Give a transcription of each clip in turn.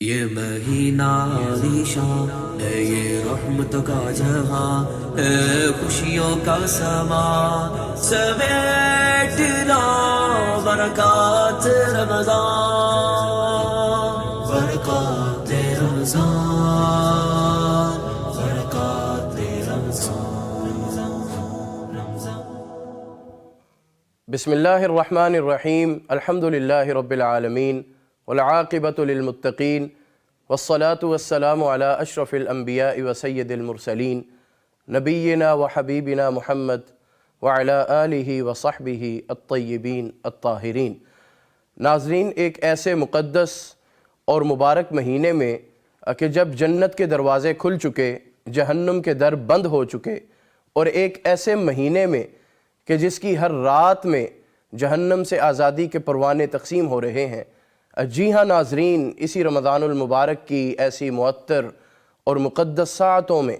یہ مہینہ عالیشان ہے، یہ رحمت کا جہاں ہے، خوشیوں کا سما سمیٹ لا برکات رمضان، برکات رمضان، برکات رمضان۔ بسم اللہ الرحمن الرحیم، الحمد للہ رب العالمین والعاقبۃ للمتقین والصلاة والسلام علی اشرف الانبیاء وسید المرسلین نبینا وحبیبنا محمد وعلی آلہ وصحبہ الطیبین الطاہرین۔ ناظرین، ایک ایسے مقدس اور مبارک مہینے میں کہ جب جنت کے دروازے کھل چکے، جہنم کے در بند ہو چکے، اور ایک ایسے مہینے میں کہ جس کی ہر رات میں جہنم سے آزادی کے پروانے تقسیم ہو رہے ہیں۔ جی ہاں ناظرین، اسی رمضان المبارک کی ایسی معطر اور مقدس ساعتوں میں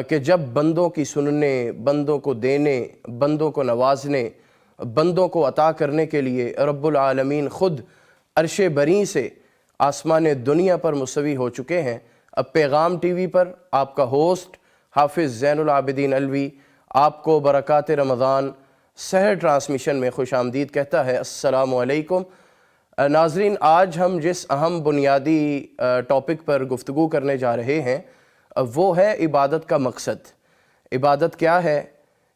کہ جب بندوں کی سننے، بندوں کو دینے، بندوں کو نوازنے، بندوں کو عطا کرنے کے لیے رب العالمین خود عرش بری سے آسمان دنیا پر مستوی ہو چکے ہیں، اب پیغام ٹی وی پر آپ کا ہوسٹ حافظ زین العابدین علوی آپ کو برکات رمضان سحر ٹرانسمیشن میں خوش آمدید کہتا ہے۔ السلام علیکم ناظرین، آج ہم جس اہم بنیادی ٹاپک پر گفتگو کرنے جا رہے ہیں وہ ہے عبادت کا مقصد۔ عبادت کیا ہے؟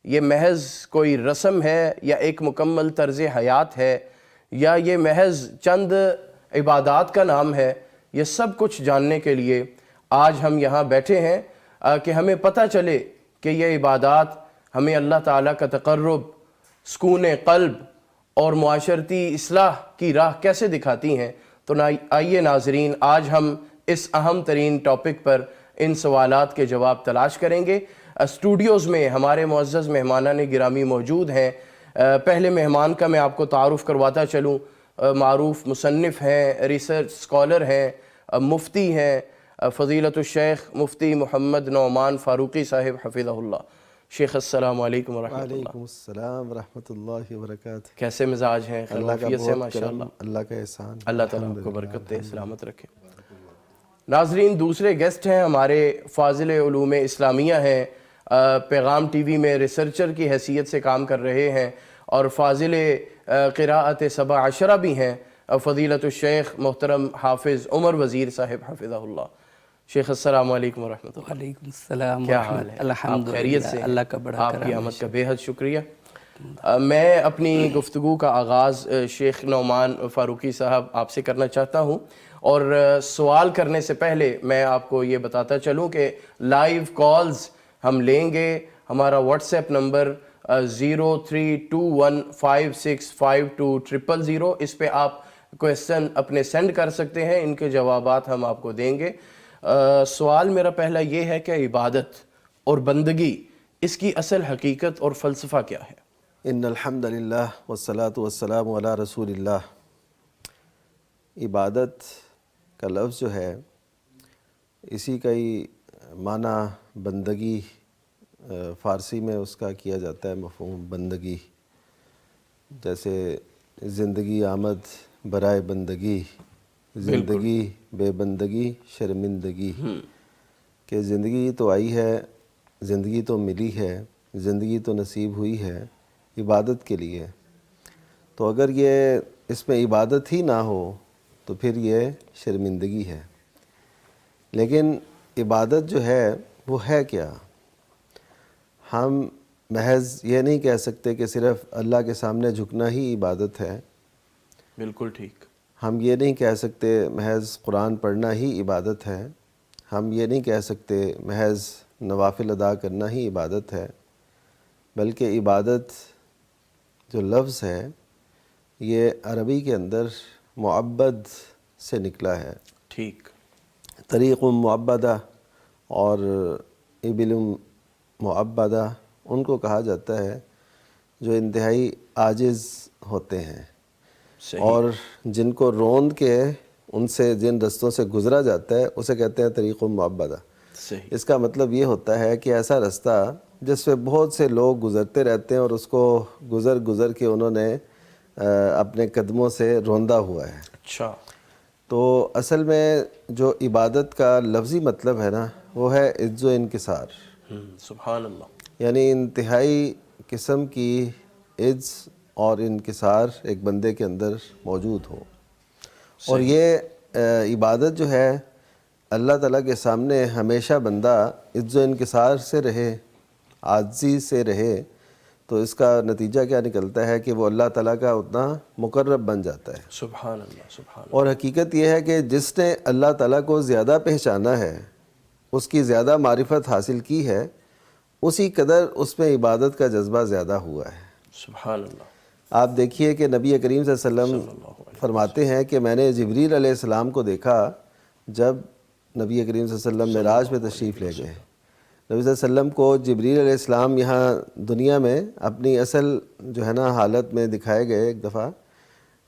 یہ محض کوئی رسم ہے یا ایک مکمل طرز حیات ہے، یا یہ محض چند عبادات کا نام ہے؟ یہ سب کچھ جاننے کے لیے آج ہم یہاں بیٹھے ہیں کہ ہمیں پتہ چلے کہ یہ عبادات ہمیں اللہ تعالیٰ کا تقرب، سکون قلب اور معاشرتی اصلاح کی راہ کیسے دکھاتی ہیں۔ تو آئیے ناظرین، آج ہم اس اہم ترین ٹاپک پر ان سوالات کے جواب تلاش کریں گے۔ اسٹوڈیوز میں ہمارے معزز مہمانان گرامی موجود ہیں۔ پہلے مہمان کا میں آپ کو تعارف کرواتا چلوں، معروف مصنف ہیں، ریسرچ اسکالر ہیں، مفتی ہیں، فضیلت الشیخ مفتی محمد نعمان فاروقی صاحب حفظہ اللہ۔ شیخ السلام علیکم ورحمۃ اللہ۔ وعلیکم السلام ورحمۃ اللہ وبرکاتہ۔ کیسے مزاج ہیں؟ خیر وعافیت سے ماشاءاللہ؟ اللہ کا احسان، اللہ تعالیٰ آپ کو برکت دے، سلامت رکھے۔ ناظرین، دوسرے گیسٹ ہیں ہمارے فاضل علوم اسلامیہ ہیں، پیغام ٹی وی میں ریسرچر کی حیثیت سے کام کر رہے ہیں، اور فاضل قراءت سبع عشرہ بھی ہیں، فضیلت الشیخ محترم حافظ عمر وزیر صاحب حفظہ اللہ۔ شیخ السلام علیکم ورحمۃ اللہ۔ وعلیکم السلام۔ کیا حال ہے؟ الحمد آپ خیریت سے؟ اللہ کا بڑا آپ کی آمد کا بے حد شکریہ۔ میں اپنی گفتگو کا آغاز شیخ نعمان فاروقی صاحب آپ سے کرنا چاہتا ہوں، اور سوال کرنے سے پہلے میں آپ کو یہ بتاتا چلوں کہ لائیو کالز ہم لیں گے۔ ہمارا واٹس ایپ نمبر 0321565200، اس پہ آپ کویسچن اپنے سینڈ کر سکتے ہیں، ان کے جوابات ہم آپ کو دیں گے۔ سوال میرا پہلا یہ ہے کہ عبادت اور بندگی، اس کی اصل حقیقت اور فلسفہ کیا ہے؟ ان الحمد للہ والصلاة والسلام علی رسول اللہ۔ عبادت کا لفظ جو ہے، اسی کا ہی معنی بندگی، فارسی میں اس کا کیا جاتا ہے مفہوم بندگی، جیسے زندگی آمد برائے بندگی، زندگی بے بندگی شرمندگی، کہ زندگی تو آئی ہے، زندگی تو ملی ہے، زندگی تو نصیب ہوئی ہے عبادت کے لیے، تو اگر یہ اس میں عبادت ہی نہ ہو تو پھر یہ شرمندگی ہے۔ لیکن عبادت جو ہے وہ ہے کیا؟ ہم محض یہ نہیں کہہ سکتے کہ صرف اللہ کے سامنے جھکنا ہی عبادت ہے۔ بالکل ٹھیک۔ ہم یہ نہیں کہہ سکتے محض قرآن پڑھنا ہی عبادت ہے۔ ہم یہ نہیں کہہ سکتے محض نوافل ادا کرنا ہی عبادت ہے، بلکہ عبادت جو لفظ ہے یہ عربی کے اندر معبد سے نکلا ہے۔ ٹھیک۔ طریق معبدہ اور ابل معبدہ ان کو کہا جاتا ہے جو انتہائی عاجز ہوتے ہیں، اور جن کو روند کے ان سے جن رستوں سے گزرا جاتا ہے اسے کہتے ہیں طریق معبدہ۔ اس کا مطلب یہ ہوتا ہے کہ ایسا رستہ جس پہ بہت سے لوگ گزرتے رہتے ہیں اور اس کو گزر کے انہوں نے اپنے قدموں سے روندا ہوا ہے۔ اچھا۔ تو اصل میں جو عبادت کا لفظی مطلب ہے نا وہ ہے عز و انکسار، سبحان اللہ، یعنی انتہائی قسم کی عز اور انکسار ایک بندے کے اندر موجود ہو. اور یہ عبادت جو ہے اللہ تعالیٰ کے سامنے ہمیشہ بندہ عز و انکسار سے رہے، عاجزی سے رہے، تو اس کا نتیجہ کیا نکلتا ہے کہ وہ اللہ تعالیٰ کا اتنا مقرب بن جاتا ہے. سبحان اللہ، سبحان اللہ. اور حقیقت یہ ہے کہ جس نے اللہ تعالیٰ کو زیادہ پہچانا ہے، اس کی زیادہ معرفت حاصل کی ہے، اسی قدر اس میں عبادت کا جذبہ زیادہ ہوا ہے. سبحان اللہ. آپ دیکھیے کہ نبی کریم صلی اللہ علیہ وسلم فرماتے ہیں کہ میں نے جبریل علیہ السلام کو دیکھا جب نبی کریم صلی اللہ علیہ وسلم معراج میں تشریف لے گئے. نبی صلی اللہ علیہ وسلم کو جبریل علیہ السلام یہاں دنیا میں اپنی اصل جو ہے نا حالت میں دکھائے گئے ایک دفعہ،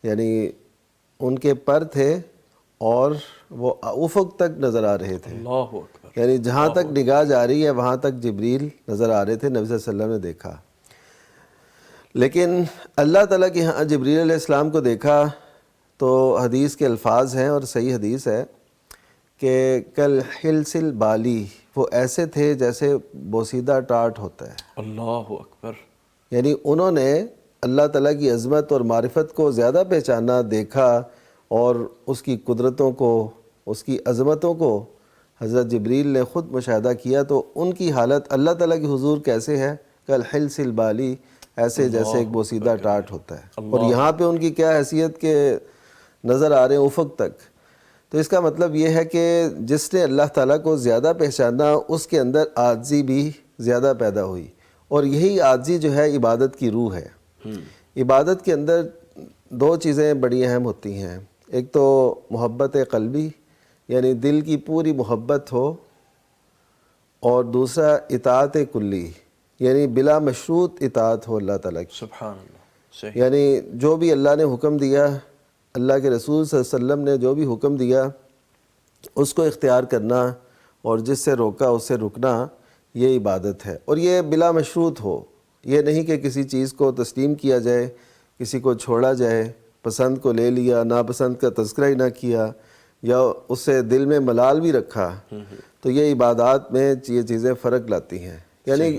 یعنی ان کے پر تھے اور وہ افق تک نظر آ رہے تھے، اللہ اکبر. یعنی جہاں تک نگاہ جاری ہے وہاں تک جبریل نظر آ رہے تھے. نبی صلی اللہ علیہ وسلم نے دیکھا، لیکن اللہ تعالیٰ کے ہاں جبریل علیہ السلام کو دیکھا تو حدیث کے الفاظ ہیں اور صحیح حدیث ہے کہ کل حلسل بالی، وہ ایسے تھے جیسے بوسیدہ ٹاٹ ہوتا ہے. اللہ اکبر. یعنی انہوں نے اللہ تعالیٰ کی عظمت اور معرفت کو زیادہ پہچانا، دیکھا، اور اس کی قدرتوں کو، اس کی عظمتوں کو حضرت جبریل نے خود مشاہدہ کیا. تو ان کی حالت اللہ تعالیٰ کی حضور کیسے ہے؟ کل حلسل بالی، ایسے جیسے ایک بوسیدہ ٹاٹ ہوتا ہے. اور یہاں پہ ان کی کیا حیثیت کے نظر آ رہے ہیں افق تک. تو اس کا مطلب یہ ہے کہ جس نے اللہ تعالیٰ کو زیادہ پہچانا اس کے اندر عاجزی بھی زیادہ پیدا ہوئی، اور یہی عاجزی جو ہے عبادت کی روح ہے. عبادت کے اندر دو چیزیں بڑی اہم ہوتی ہیں، ایک تو محبت قلبی، یعنی دل کی پوری محبت ہو، اور دوسرا اطاعت کلی، یعنی بلا مشروط اطاعت ہو اللہ تعالیٰ کی. سبحان اللہ. صحیح. یعنی جو بھی اللہ نے حکم دیا، اللہ کے رسول صلی اللہ علیہ وسلم نے جو بھی حکم دیا اس کو اختیار کرنا، اور جس سے روکا اس سے رکنا، یہ عبادت ہے. اور یہ بلا مشروط ہو، یہ نہیں کہ کسی چیز کو تسلیم کیا جائے، کسی کو چھوڑا جائے، پسند کو لے لیا، ناپسند کا تذکرہ ہی نہ کیا، یا اس سے دل میں ملال بھی رکھا. تو یہ عبادات میں یہ چیزیں فرق لاتی ہیں. یعنی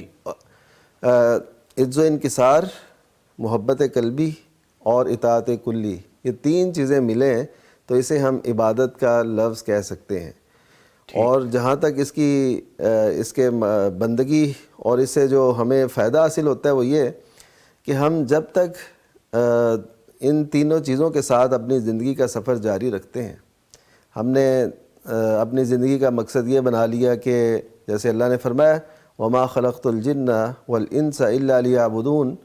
عز و انکسار، محبت قلبی اور اطاعت کلی، یہ تین چیزیں ملیں تو اسے ہم عبادت کا لفظ کہہ سکتے ہیں. اور جہاں تک اس کے بندگی اور اس سے جو ہمیں فائدہ حاصل ہوتا ہے وہ یہ کہ ہم جب تک ان تینوں چیزوں کے ساتھ اپنی زندگی کا سفر جاری رکھتے ہیں، ہم نے اپنی زندگی کا مقصد یہ بنا لیا کہ جیسے اللہ نے فرمایا وما خلقت الجن والانس الا لیعبدون،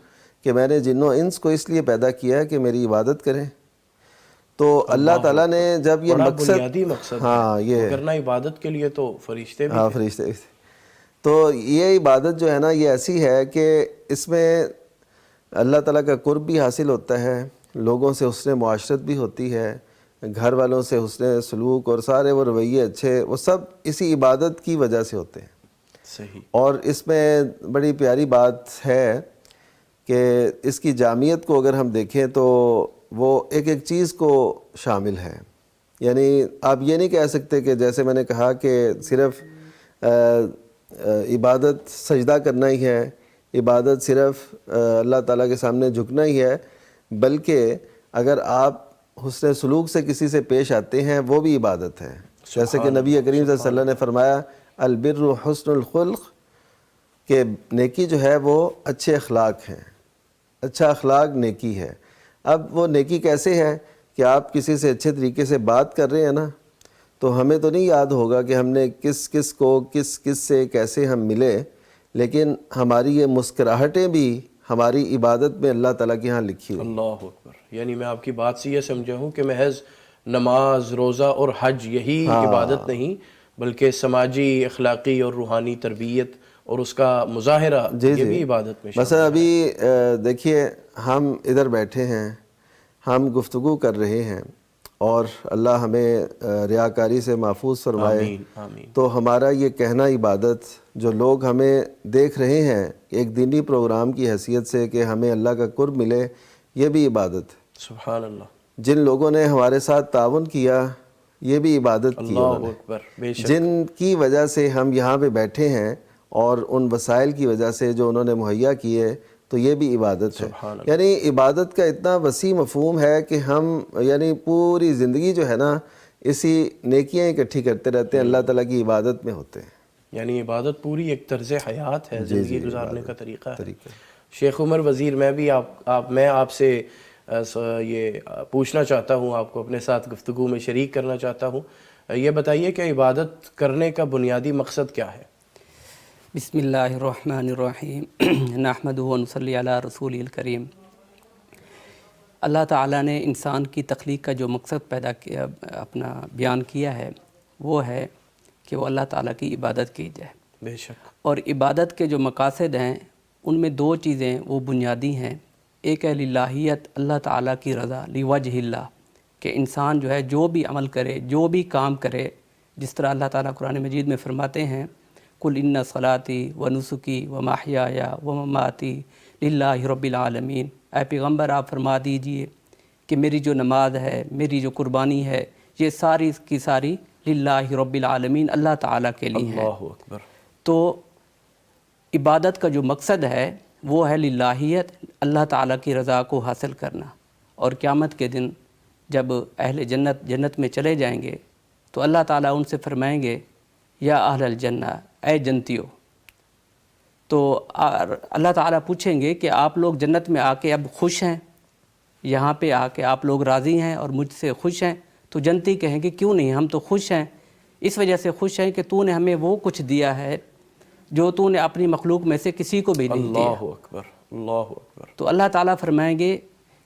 کہ میں نے جن و انس کو اس لیے پیدا کیا ہے کہ میری عبادت کریں. تو اللہ تعالیٰ نے جب یہ بنیادی مقصد ہاں یہ کرنا عبادت کے لیے تو فرشتے بھی فرشتے، تو یہ عبادت جو ہے نا یہ ایسی ہے کہ اس میں اللہ تعالیٰ کا قرب بھی حاصل ہوتا ہے، لوگوں سے حسن معاشرت بھی ہوتی ہے، گھر والوں سے حسن سلوک، اور سارے وہ رویے اچھے، وہ سب اسی عبادت کی وجہ سے ہوتے ہیں. صحیح. اور اس میں بڑی پیاری بات ہے کہ اس کی جامعیت کو اگر ہم دیکھیں تو وہ ایک ایک چیز کو شامل ہے. یعنی آپ یہ نہیں کہہ سکتے کہ جیسے میں نے کہا کہ صرف عبادت سجدہ کرنا ہی ہے، عبادت صرف اللہ تعالیٰ کے سامنے جھکنا ہی ہے، بلکہ اگر آپ حسن سلوک سے کسی سے پیش آتے ہیں وہ بھی عبادت ہے. جیسے کہ نبی کریم صلی اللہ علیہ وسلم نے فرمایا البر حسن الخلق، کہ نیکی جو ہے وہ اچھے اخلاق ہیں، اچھا اخلاق نیکی ہے. اب وہ نیکی کیسے ہے کہ آپ کسی سے اچھے طریقے سے بات کر رہے ہیں نا، تو ہمیں تو نہیں یاد ہوگا کہ ہم نے کس کو کس سے کیسے ہم ملے، لیکن ہماری یہ مسکراہٹیں بھی ہماری عبادت میں اللہ تعالیٰ کے ہاں لکھی ہوئی. اللہ اکبر. یعنی میں آپ کی بات سے یہ سمجھا ہوں کہ محض نماز، روزہ اور حج یہی عبادت نہیں، بلکہ سماجی، اخلاقی اور روحانی تربیت اور اس کا مظاہرہ یہ بھی عبادت میں شامل ہے. مثلا ابھی دیکھیے ہم ادھر بیٹھے ہیں، ہم گفتگو کر رہے ہیں، اور اللہ ہمیں ریاکاری سے محفوظ فرمائے. آمین آمین. تو ہمارا یہ کہنا عبادت، جو لوگ ہمیں دیکھ رہے ہیں ایک دینی پروگرام کی حیثیت سے کہ ہمیں اللہ کا قرب ملے، یہ بھی عبادت. سبحان اللہ. جن لوگوں نے ہمارے ساتھ تعاون کیا یہ بھی عبادت کی اللہ انہوں اکبر، بے شک، نے، جن کی وجہ سے ہم یہاں پہ بیٹھے ہیں اور ان وسائل کی وجہ سے جو انہوں نے مہیا کیے، تو یہ بھی عبادت ہے۔ سبحان اللہ۔ یعنی عبادت کا اتنا وسیع مفہوم ہے کہ ہم یعنی پوری زندگی جو ہے نا اسی نیکیاں اکٹھی کرتے رہتے ہیں، اللہ تعالیٰ کی عبادت میں ہوتے ہیں۔ یعنی عبادت پوری ایک طرز حیات ہے، زندگی گزارنے کا طریقہ ہے۔ طریقہ۔ شیخ عمر وزیر، میں آپ سے یہ پوچھنا چاہتا ہوں، آپ کو اپنے ساتھ گفتگو میں شریک کرنا چاہتا ہوں، یہ بتائیے کہ عبادت کرنے کا بنیادی مقصد کیا ہے؟ بسم اللہ الرحمن الرحیم نحمدہ و نصلی علی رسول الکریم۔ اللہ تعالیٰ نے انسان کی تخلیق کا جو مقصد پیدا کیا، اپنا بیان کیا ہے، وہ ہے کہ وہ اللہ تعالیٰ کی عبادت کی جائے۔ بے شک۔ اور عبادت کے جو مقاصد ہیں ان میں دو چیزیں وہ بنیادی ہیں۔ ایک ہے للہیت، اللہ تعالیٰ کی رضا، لوجہ اللہ، کہ انسان جو ہے جو بھی عمل کرے، جو بھی کام کرے، جس طرح اللہ تعالیٰ قرآن مجید میں فرماتے ہیں قل ان صلاتی و نسکی و محیایا و مماتی للہ رب العالمین، اے پیغمبر آپ فرما دیجئے کہ میری جو نماز ہے، میری جو قربانی ہے، یہ ساری کی ساری للہ رب العالمین، اللہ تعالیٰ کے لیے ہے۔ اللہ اکبر۔ تو عبادت کا جو مقصد ہے وہ ہے للہیت، اللہ تعالیٰ کی رضا کو حاصل کرنا۔ اور قیامت کے دن جب اہل جنت میں چلے جائیں گے تو اللہ تعالیٰ ان سے فرمائیں گے یا اہل الجنہ، اے جنتیو۔ تو اللہ تعالیٰ پوچھیں گے کہ آپ لوگ جنت میں آ کے اب خوش ہیں، یہاں پہ آ کے آپ لوگ راضی ہیں اور مجھ سے خوش ہیں؟ تو جنتی کہیں گے کیوں نہیں، ہم تو خوش ہیں، اس وجہ سے خوش ہیں کہ تو نے ہمیں وہ کچھ دیا ہے جو تو نے اپنی مخلوق میں سے کسی کو بھی نہیں دیا۔ اللہ اکبر، اللہ اکبر۔ تو اللہ تعالیٰ فرمائیں گے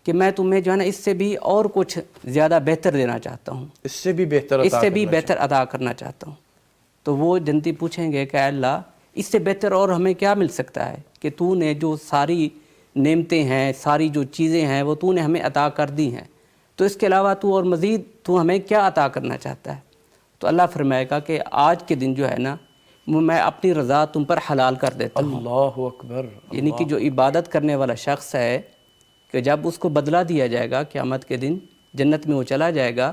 کہ میں تمہیں جو ہے نا اس سے بھی اور کچھ زیادہ بہتر دینا چاہتا ہوں، اس سے بھی بہتر اس سے بھی بہتر عطا کرنا چاہتا ہوں۔ تو وہ جنتی پوچھیں گے کہ اے اللہ، اس سے بہتر اور ہمیں کیا مل سکتا ہے کہ تو نے جو ساری نعمتیں ہیں، ساری جو چیزیں ہیں وہ تو نے ہمیں عطا کر دی ہیں، تو اس کے علاوہ تو اور مزید تو ہمیں کیا عطا کرنا چاہتا ہے؟ تو اللہ فرمائے گا کہ آج کے دن جو ہے نا میں اپنی رضا تم پر حلال کر دیتا ہوں۔ اللہ اکبر۔ یعنی کہ جو عبادت کرنے والا شخص ہے کہ جب اس کو بدلہ دیا جائے گا قیامت کے دن، جنت میں وہ چلا جائے گا،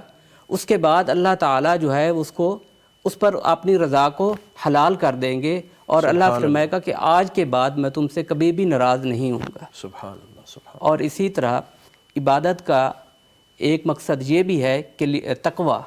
اس کے بعد اللہ تعالیٰ جو ہے اس پر اپنی رضا کو حلال کر دیں گے، اور اللہ فرمائے گا کہ آج کے بعد میں تم سے کبھی بھی ناراض نہیں ہوں گا۔ سبحان اللہ، سبحان اور اسی طرح عبادت کا ایک مقصد یہ بھی ہے کہ تقوی،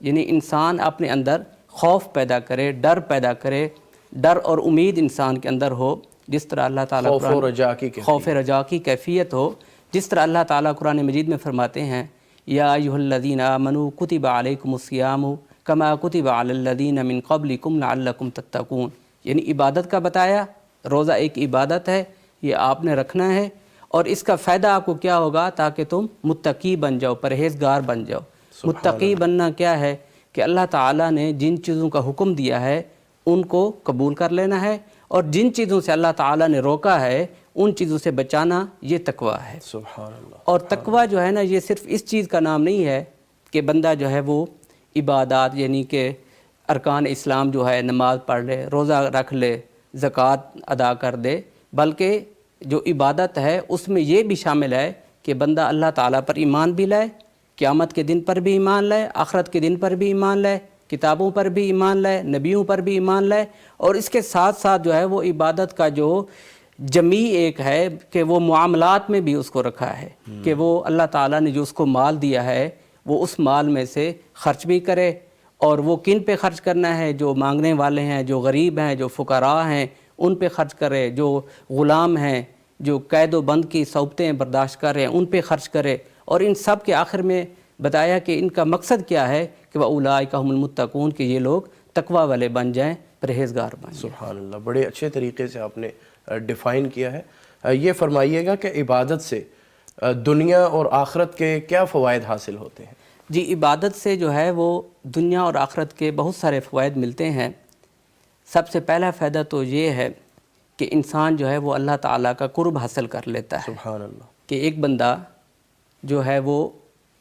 یعنی انسان اپنے اندر خوف پیدا کرے، ڈر پیدا کرے، ڈر اور امید انسان کے اندر ہو، جس طرح اللہ تعالیٰ خوف و رجا کی کیفیت، خوف رجا کی کیفیت ہو، جس طرح اللہ تعالیٰ قرآن مجید میں فرماتے ہیں یا ایھا الذین آمنوا کتب علیکم الصیام کما کتب علی الذین من قبلکم لعلکم تتقون۔ یعنی عبادت کا بتایا، روزہ ایک عبادت ہے، یہ آپ نے رکھنا ہے، اور اس کا فائدہ آپ کو کیا ہوگا تاکہ تم متقی بن جاؤ، پرہیزگار بن جاؤ۔ متقی بننا کیا ہے کہ اللہ تعالیٰ نے جن چیزوں کا حکم دیا ہے ان کو قبول کر لینا ہے، اور جن چیزوں سے اللہ تعالیٰ نے روکا ہے ان چیزوں سے بچانا، یہ تقویٰ ہے۔ سبحان اللہ۔ اور تقویٰ جو ہے نا یہ صرف اس چیز کا نام نہیں ہے کہ بندہ جو ہے وہ عبادات، یعنی کہ ارکان اسلام جو ہے، نماز پڑھ لے، روزہ رکھ لے، زکوٰۃ ادا کر دے، بلکہ جو عبادت ہے اس میں یہ بھی شامل ہے کہ بندہ اللہ تعالیٰ پر ایمان بھی لائے، قیامت کے دن پر بھی ایمان لائے، آخرت کے دن پر بھی ایمان لائے، کتابوں پر بھی ایمان لائے، نبیوں پر بھی ایمان لائے، اور اس کے ساتھ ساتھ جو ہے وہ عبادت کا جو جمیع ایک ہے کہ وہ معاملات میں بھی اس کو رکھا ہے کہ وہ اللہ تعالیٰ نے جو اس کو مال دیا ہے وہ اس مال میں سے خرچ بھی کرے، اور وہ کن پہ خرچ کرنا ہے؟ جو مانگنے والے ہیں، جو غریب ہیں، جو فقراء ہیں، ان پہ خرچ کرے، جو غلام ہیں، جو قید و بند کی صعوبتیں برداشت کر رہے ہیں ان پہ خرچ کرے، اور ان سب کے آخر میں بتایا کہ ان کا مقصد کیا ہے کہ وَأُولَٰئِکَ هُمُ الْمُتَّقُونَ، کہ یہ لوگ تقوی والے بن جائیں، پرہیزگار بن جائیں۔ سبحان اللہ، بڑے اچھے طریقے سے آپ نے ڈیفائن کیا ہے۔ یہ فرمائیے گا کہ عبادت سے دنیا اور آخرت کے کیا فوائد حاصل ہوتے ہیں؟ جی، عبادت سے جو ہے وہ دنیا اور آخرت کے بہت سارے فوائد ملتے ہیں۔ سب سے پہلا فائدہ تو یہ ہے کہ انسان جو ہے وہ اللہ تعالیٰ کا قرب حاصل کر لیتا ہے۔ سبحان اللہ۔ کہ ایک بندہ جو ہے وہ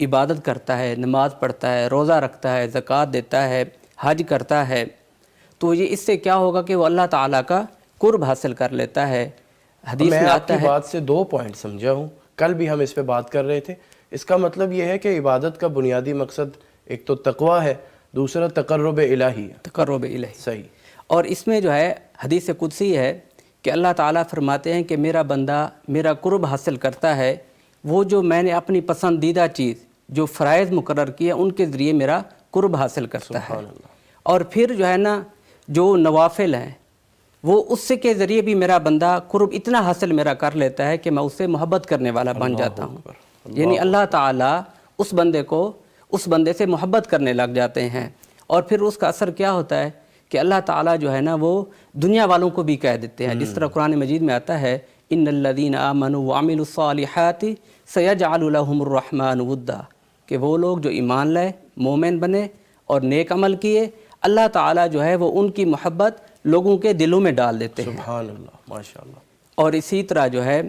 عبادت کرتا ہے، نماز پڑھتا ہے، روزہ رکھتا ہے، زکوٰۃ دیتا ہے، حج کرتا ہے، تو یہ اس سے کیا ہوگا کہ وہ اللہ تعالیٰ کا قرب حاصل کر لیتا ہے۔ حدیث میں میں آپ آتا کی ہے، بات سے 2 پوائنٹ سمجھا ہوں، کل بھی ہم اس پہ بات کر رہے تھے۔ اس کا مطلب یہ ہے کہ عبادت کا بنیادی مقصد ایک تو تقوی ہے، دوسرا تقرب الہی ہے. تقرب الہی. صحیح. اور اس میں جو ہے حدیث قدسی ہے کہ اللہ تعالیٰ فرماتے ہیں کہ میرا بندہ میرا قرب حاصل کرتا ہے وہ جو میں نے اپنی پسندیدہ چیز جو فرائض مقرر کیے ان کے ذریعے میرا قرب حاصل کرتا ہے. اور پھر جو ہے نا جو نوافل ہیں وہ اس سے کے ذریعے بھی میرا بندہ قرب اتنا حاصل میرا کر لیتا ہے کہ میں اس سے محبت کرنے والا بن جاتا ہوں. یعنی اللہ تعالیٰ اس بندے سے محبت کرنے لگ جاتے ہیں. اور پھر اس کا اثر کیا ہوتا ہے کہ اللہ تعالیٰ جو ہے نا وہ دنیا والوں کو بھی کہہ دیتے ہیں، جس طرح قرآن مجید میں آتا ہے ان الذین آمنوا وعملوا الصالحات سیجعل لهم الرحمن ودا، کہ وہ لوگ جو ایمان لائے، مومن بنے اور نیک عمل کیے، اللہ تعالیٰ جو ہے وہ ان کی محبت لوگوں کے دلوں میں ڈال دیتے ہیں. سبحان اللہ، ماشاء اللہ. اور اسی طرح جو ہے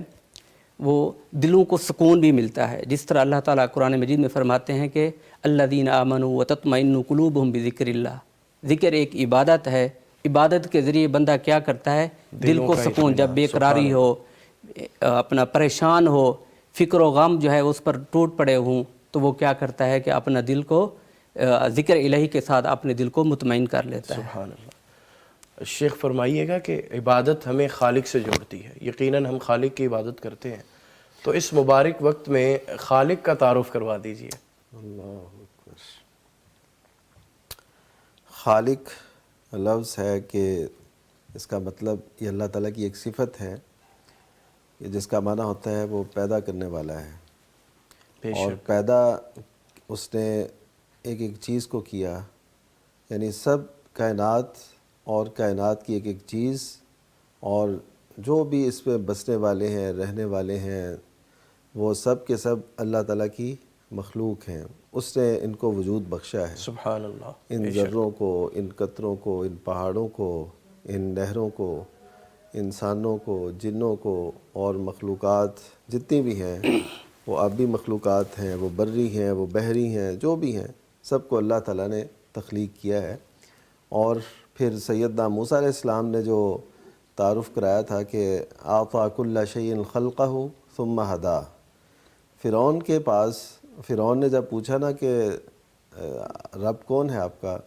وہ دلوں کو سکون بھی ملتا ہے، جس طرح اللہ تعالیٰ قرآن مجید میں فرماتے ہیں کہ الذین آمنوا وتطمئن قلوبہم بذکر اللہ. ذکر ایک عبادت ہے، عبادت کے ذریعے بندہ کیا کرتا ہے، دل کو سکون، جب بے قراری ہو، اپنا پریشان ہو، فکر و غم جو ہے اس پر ٹوٹ پڑے ہوں، تو وہ کیا کرتا ہے کہ اپنا دل کو ذکر الہی کے ساتھ اپنے دل کو مطمئن کر لیتا ہے. سبحان اللہ. شیخ فرمائیے گا کہ عبادت ہمیں خالق سے جوڑتی ہے، یقیناً ہم خالق کی عبادت کرتے ہیں، تو اس مبارک وقت میں خالق کا تعارف کروا دیجئے. اللہ اکبر. خالق لفظ ہے کہ اس کا مطلب یہ اللہ تعالیٰ کی ایک صفت ہے کہ جس کا معنی ہوتا ہے وہ پیدا کرنے والا ہے. اور پیدا اس نے ایک ایک چیز کو کیا، یعنی سب کائنات اور کائنات کی ایک ایک چیز اور جو بھی اس پہ بسنے والے ہیں، رہنے والے ہیں، وہ سب کے سب اللہ تعالیٰ کی مخلوق ہیں. اس نے ان کو وجود بخشا ہے. سبحان اللہ. ان ذروں کو، ان قطروں کو، ان پہاڑوں کو، ان نہروں کو، انسانوں کو، جنوں کو اور مخلوقات جتنی بھی ہیں، وہ آبی مخلوقات ہیں، وہ بری ہیں، وہ بحری ہیں، جو بھی ہیں، سب کو اللہ تعالیٰ نے تخلیق کیا ہے. اور پھر سیدنا موسیٰ علیہ السلام نے جو تعارف کرایا تھا کہ اعطیٰ کل شیء خلقہ ثم ہدیٰ. فرعون کے پاس، فرعون نے جب پوچھا نا کہ رب کون ہے آپ کا،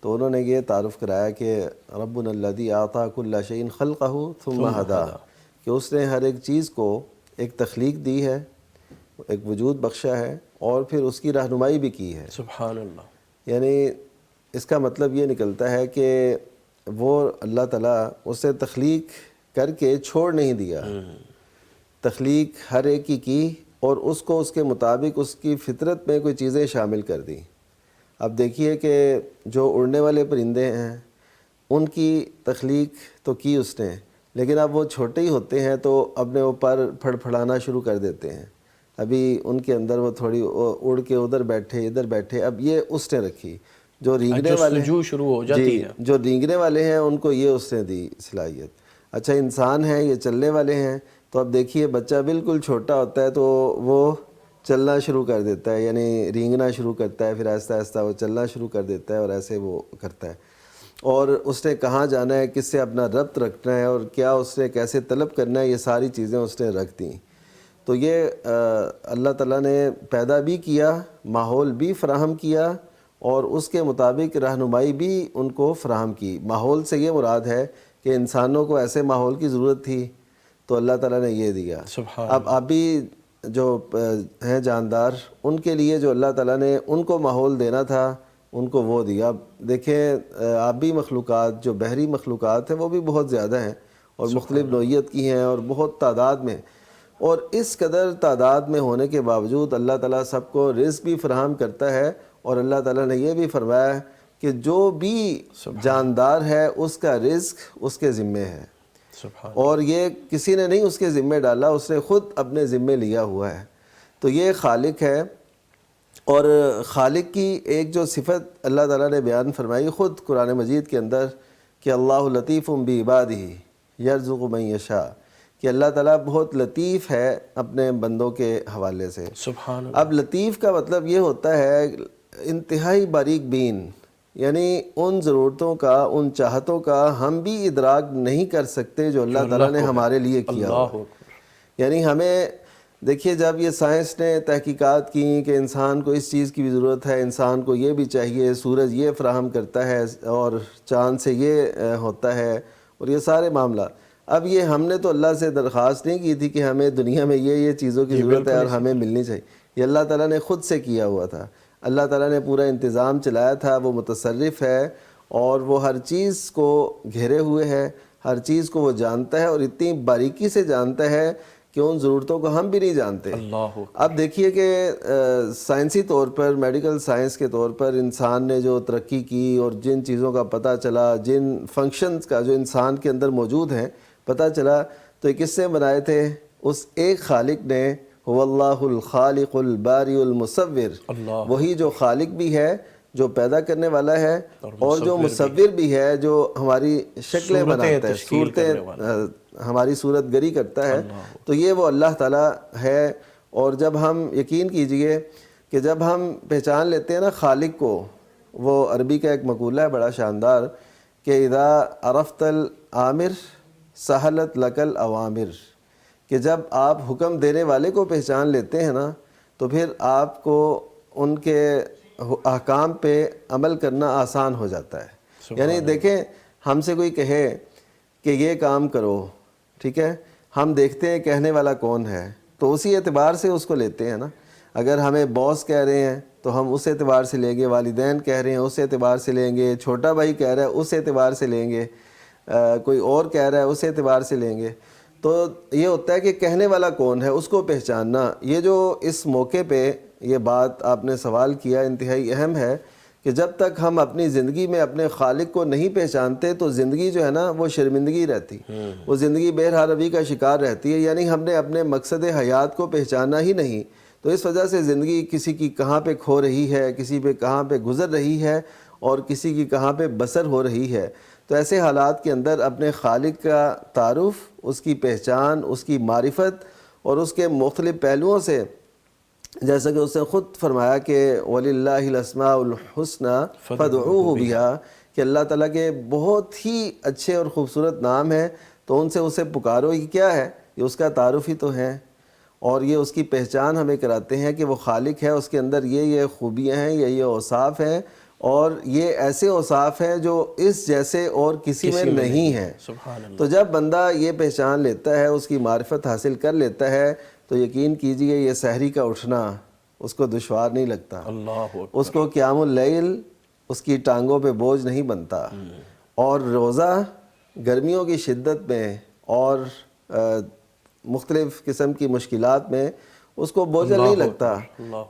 تو انہوں نے یہ تعارف کرایا کہ ربنا الذی اعطیٰ کل شیء خلقہ ثم ہدیٰ، کہ اس نے ہر ایک چیز کو ایک تخلیق دی ہے، ایک وجود بخشا ہے اور پھر اس کی رہنمائی بھی کی ہے. سبحان اللہ. یعنی اس کا مطلب یہ نکلتا ہے کہ وہ اللہ تعالیٰ اسے تخلیق کر کے چھوڑ نہیں دیا، تخلیق ہر ایک کی اور اس کو اس کے مطابق اس کی فطرت میں کوئی چیزیں شامل کر دیں. اب دیکھیے کہ جو اڑنے والے پرندے ہیں ان کی تخلیق تو کی اس نے، لیکن اب وہ چھوٹے ہی ہوتے ہیں تو اپنے اوپر پھڑ پھڑانا شروع کر دیتے ہیں. ابھی ان کے اندر وہ تھوڑی اڑ کے ادھر بیٹھے ادھر بیٹھے، اب یہ اس نے رکھی. جو رینگنے والے شروع ہو جاتی ہے، جو رینگنے والے ہیں ان کو یہ اس نے دی صلاحیت. اچھا انسان ہیں، یہ چلنے والے ہیں، تو اب دیکھیے بچہ بالکل چھوٹا ہوتا ہے تو وہ چلنا شروع کر دیتا ہے، یعنی رینگنا شروع کرتا ہے، پھر آہستہ آہستہ وہ چلنا شروع کر دیتا ہے اور ایسے وہ کرتا ہے. اور اس نے کہاں جانا ہے، کس سے اپنا ربط رکھنا ہے اور کیا اس نے کیسے طلب کرنا ہے، یہ ساری چیزیں اس نے رکھ دیں. تو یہ اللہ تعالیٰ نے پیدا بھی کیا، ماحول بھی فراہم کیا اور اس کے مطابق رہنمائی بھی ان کو فراہم کی. ماحول سے یہ مراد ہے کہ انسانوں کو ایسے ماحول کی ضرورت تھی تو اللہ تعالیٰ نے یہ دیا. اب آبی جو ہیں جاندار، ان کے لیے جو اللہ تعالیٰ نے ان کو ماحول دینا تھا ان کو وہ دیا. دیکھیں آبی مخلوقات، جو بحری مخلوقات ہیں وہ بھی بہت زیادہ ہیں اور مختلف نوعیت کی ہیں اور بہت تعداد میں، اور اس قدر تعداد میں ہونے کے باوجود اللہ تعالیٰ سب کو رزق بھی فراہم کرتا ہے. اور اللہ تعالیٰ نے یہ بھی فرمایا کہ جو بھی جاندار ہے اس کا رزق اس کے ذمے ہے، اور یہ کسی نے نہیں اس کے ذمے ڈالا، اس نے خود اپنے ذمے لیا ہوا ہے. تو یہ خالق ہے. اور خالق کی ایک جو صفت اللہ تعالیٰ نے بیان فرمائی خود قرآن مجید کے اندر کہ اللہ لطیف بعبادہ یرزق من یشاء، کہ اللہ تعالیٰ بہت لطیف ہے اپنے بندوں کے حوالے سے. سبحان اللہ. اب لطیف کا مطلب یہ ہوتا ہے انتہائی باریک بین، یعنی ان ضرورتوں کا، ان چاہتوں کا ہم بھی ادراک نہیں کر سکتے جو اللہ تعالیٰ نے ہمارے لیے کیا. یعنی ہمیں دیکھیے جب یہ سائنس نے تحقیقات کی کہ انسان کو اس چیز کی بھی ضرورت ہے، انسان کو یہ بھی چاہیے، سورج یہ فراہم کرتا ہے اور چاند سے یہ ہوتا ہے اور یہ سارے معاملات، اب یہ ہم نے تو اللہ سے درخواست نہیں کی تھی کہ ہمیں دنیا میں یہ چیزوں کی ضرورت ہے اور ہمیں ملنی چاہیے، یہ اللہ تعالیٰ نے خود سے کیا ہوا تھا، اللہ تعالیٰ نے پورا انتظام چلایا تھا، وہ متصرف ہے اور وہ ہر چیز کو گھیرے ہوئے ہے، ہر چیز کو وہ جانتا ہے اور اتنی باریکی سے جانتا ہے کہ ان ضرورتوں کو ہم بھی نہیں جانتے۔ اب دیکھیے کہ سائنسی طور پر، میڈیکل سائنس کے طور پر انسان نے جو ترقی کی اور جن چیزوں کا پتہ چلا، جن فنکشنز کا جو انسان کے اندر موجود ہیں پتہ چلا، تو یہ کس نے بنائے تھے؟ اس ایک خالق نے، هو اللہ الخالق الباری المصور، وہی جو خالق بھی ہے، جو پیدا کرنے والا ہے اور جو مصور بھی ہے، جو ہماری شکلیں بناتا ہے، صورتیں، ہماری صورت گری کرتا ہے، تو یہ وہ اللہ تعالیٰ ہے۔ اور جب ہم یقین کیجئے کہ جب ہم پہچان لیتے ہیں نا خالق کو، وہ عربی کا ایک مقولہ ہے بڑا شاندار کہ اذا عرفت العامر سہلت لک الاوامر، کہ جب آپ حکم دینے والے کو پہچان لیتے ہیں نا تو پھر آپ کو ان کے احکام پہ عمل کرنا آسان ہو جاتا ہے۔ یعنی دیکھیں ہم سے کوئی کہے کہ یہ کام کرو، ٹھیک ہے، ہم دیکھتے ہیں کہنے والا کون ہے تو اسی اعتبار سے اس کو لیتے ہیں نا۔ اگر ہمیں باس کہہ رہے ہیں تو ہم اس اعتبار سے لیں گے، والدین کہہ رہے ہیں اس اعتبار سے لیں گے، چھوٹا بھائی کہہ رہا ہے اس اعتبار سے لیں گے، کوئی اور کہہ رہا ہے اس اعتبار سے لیں گے۔ تو یہ ہوتا ہے کہ کہنے والا کون ہے اس کو پہچاننا۔ یہ جو اس موقع پہ یہ بات آپ نے سوال کیا انتہائی اہم ہے کہ جب تک ہم اپنی زندگی میں اپنے خالق کو نہیں پہچانتے تو زندگی جو ہے نا وہ شرمندگی رہتی، وہ زندگی بہرحاوی کا شکار رہتی ہے، یعنی ہم نے اپنے مقصد حیات کو پہچانا ہی نہیں، تو اس وجہ سے زندگی کسی کی کہاں پہ کھو رہی ہے، کسی پہ کہاں پہ گزر رہی ہے اور کسی کی کہاں پہ بسر ہو رہی ہے۔ تو ایسے حالات کے اندر اپنے خالق کا تعارف، اس کی پہچان، اس کی معرفت اور اس کے مختلف پہلوؤں سے، جیسا کہ اس نے خود فرمایا کہ وَلِلَّهِ الْأَسْمَاءُ الْحُسْنَى فَادْعُوهُ بِهَا، کہ اللہ تعالیٰ کے بہت ہی اچھے اور خوبصورت نام ہیں تو ان سے اسے پکارو۔ یہ کیا ہے؟ یہ اس کا تعارف ہی تو ہے، اور یہ اس کی پہچان ہمیں کراتے ہیں کہ وہ خالق ہے، اس کے اندر یہ خوبیاں ہیں، یہ اوصاف ہیں، اور یہ ایسے اوصاف ہیں جو اس جیسے اور کسی میں نہیں ہیں۔ تو جب بندہ یہ پہچان لیتا ہے، اس کی معرفت حاصل کر لیتا ہے، تو یقین کیجئے یہ سحری کا اٹھنا اس کو دشوار نہیں لگتا، اس کو قیام اللیل اس کی ٹانگوں پہ بوجھ نہیں بنتا، اور روزہ گرمیوں کی شدت میں اور مختلف قسم کی مشکلات میں اس کو بوجھل نہیں لگتا،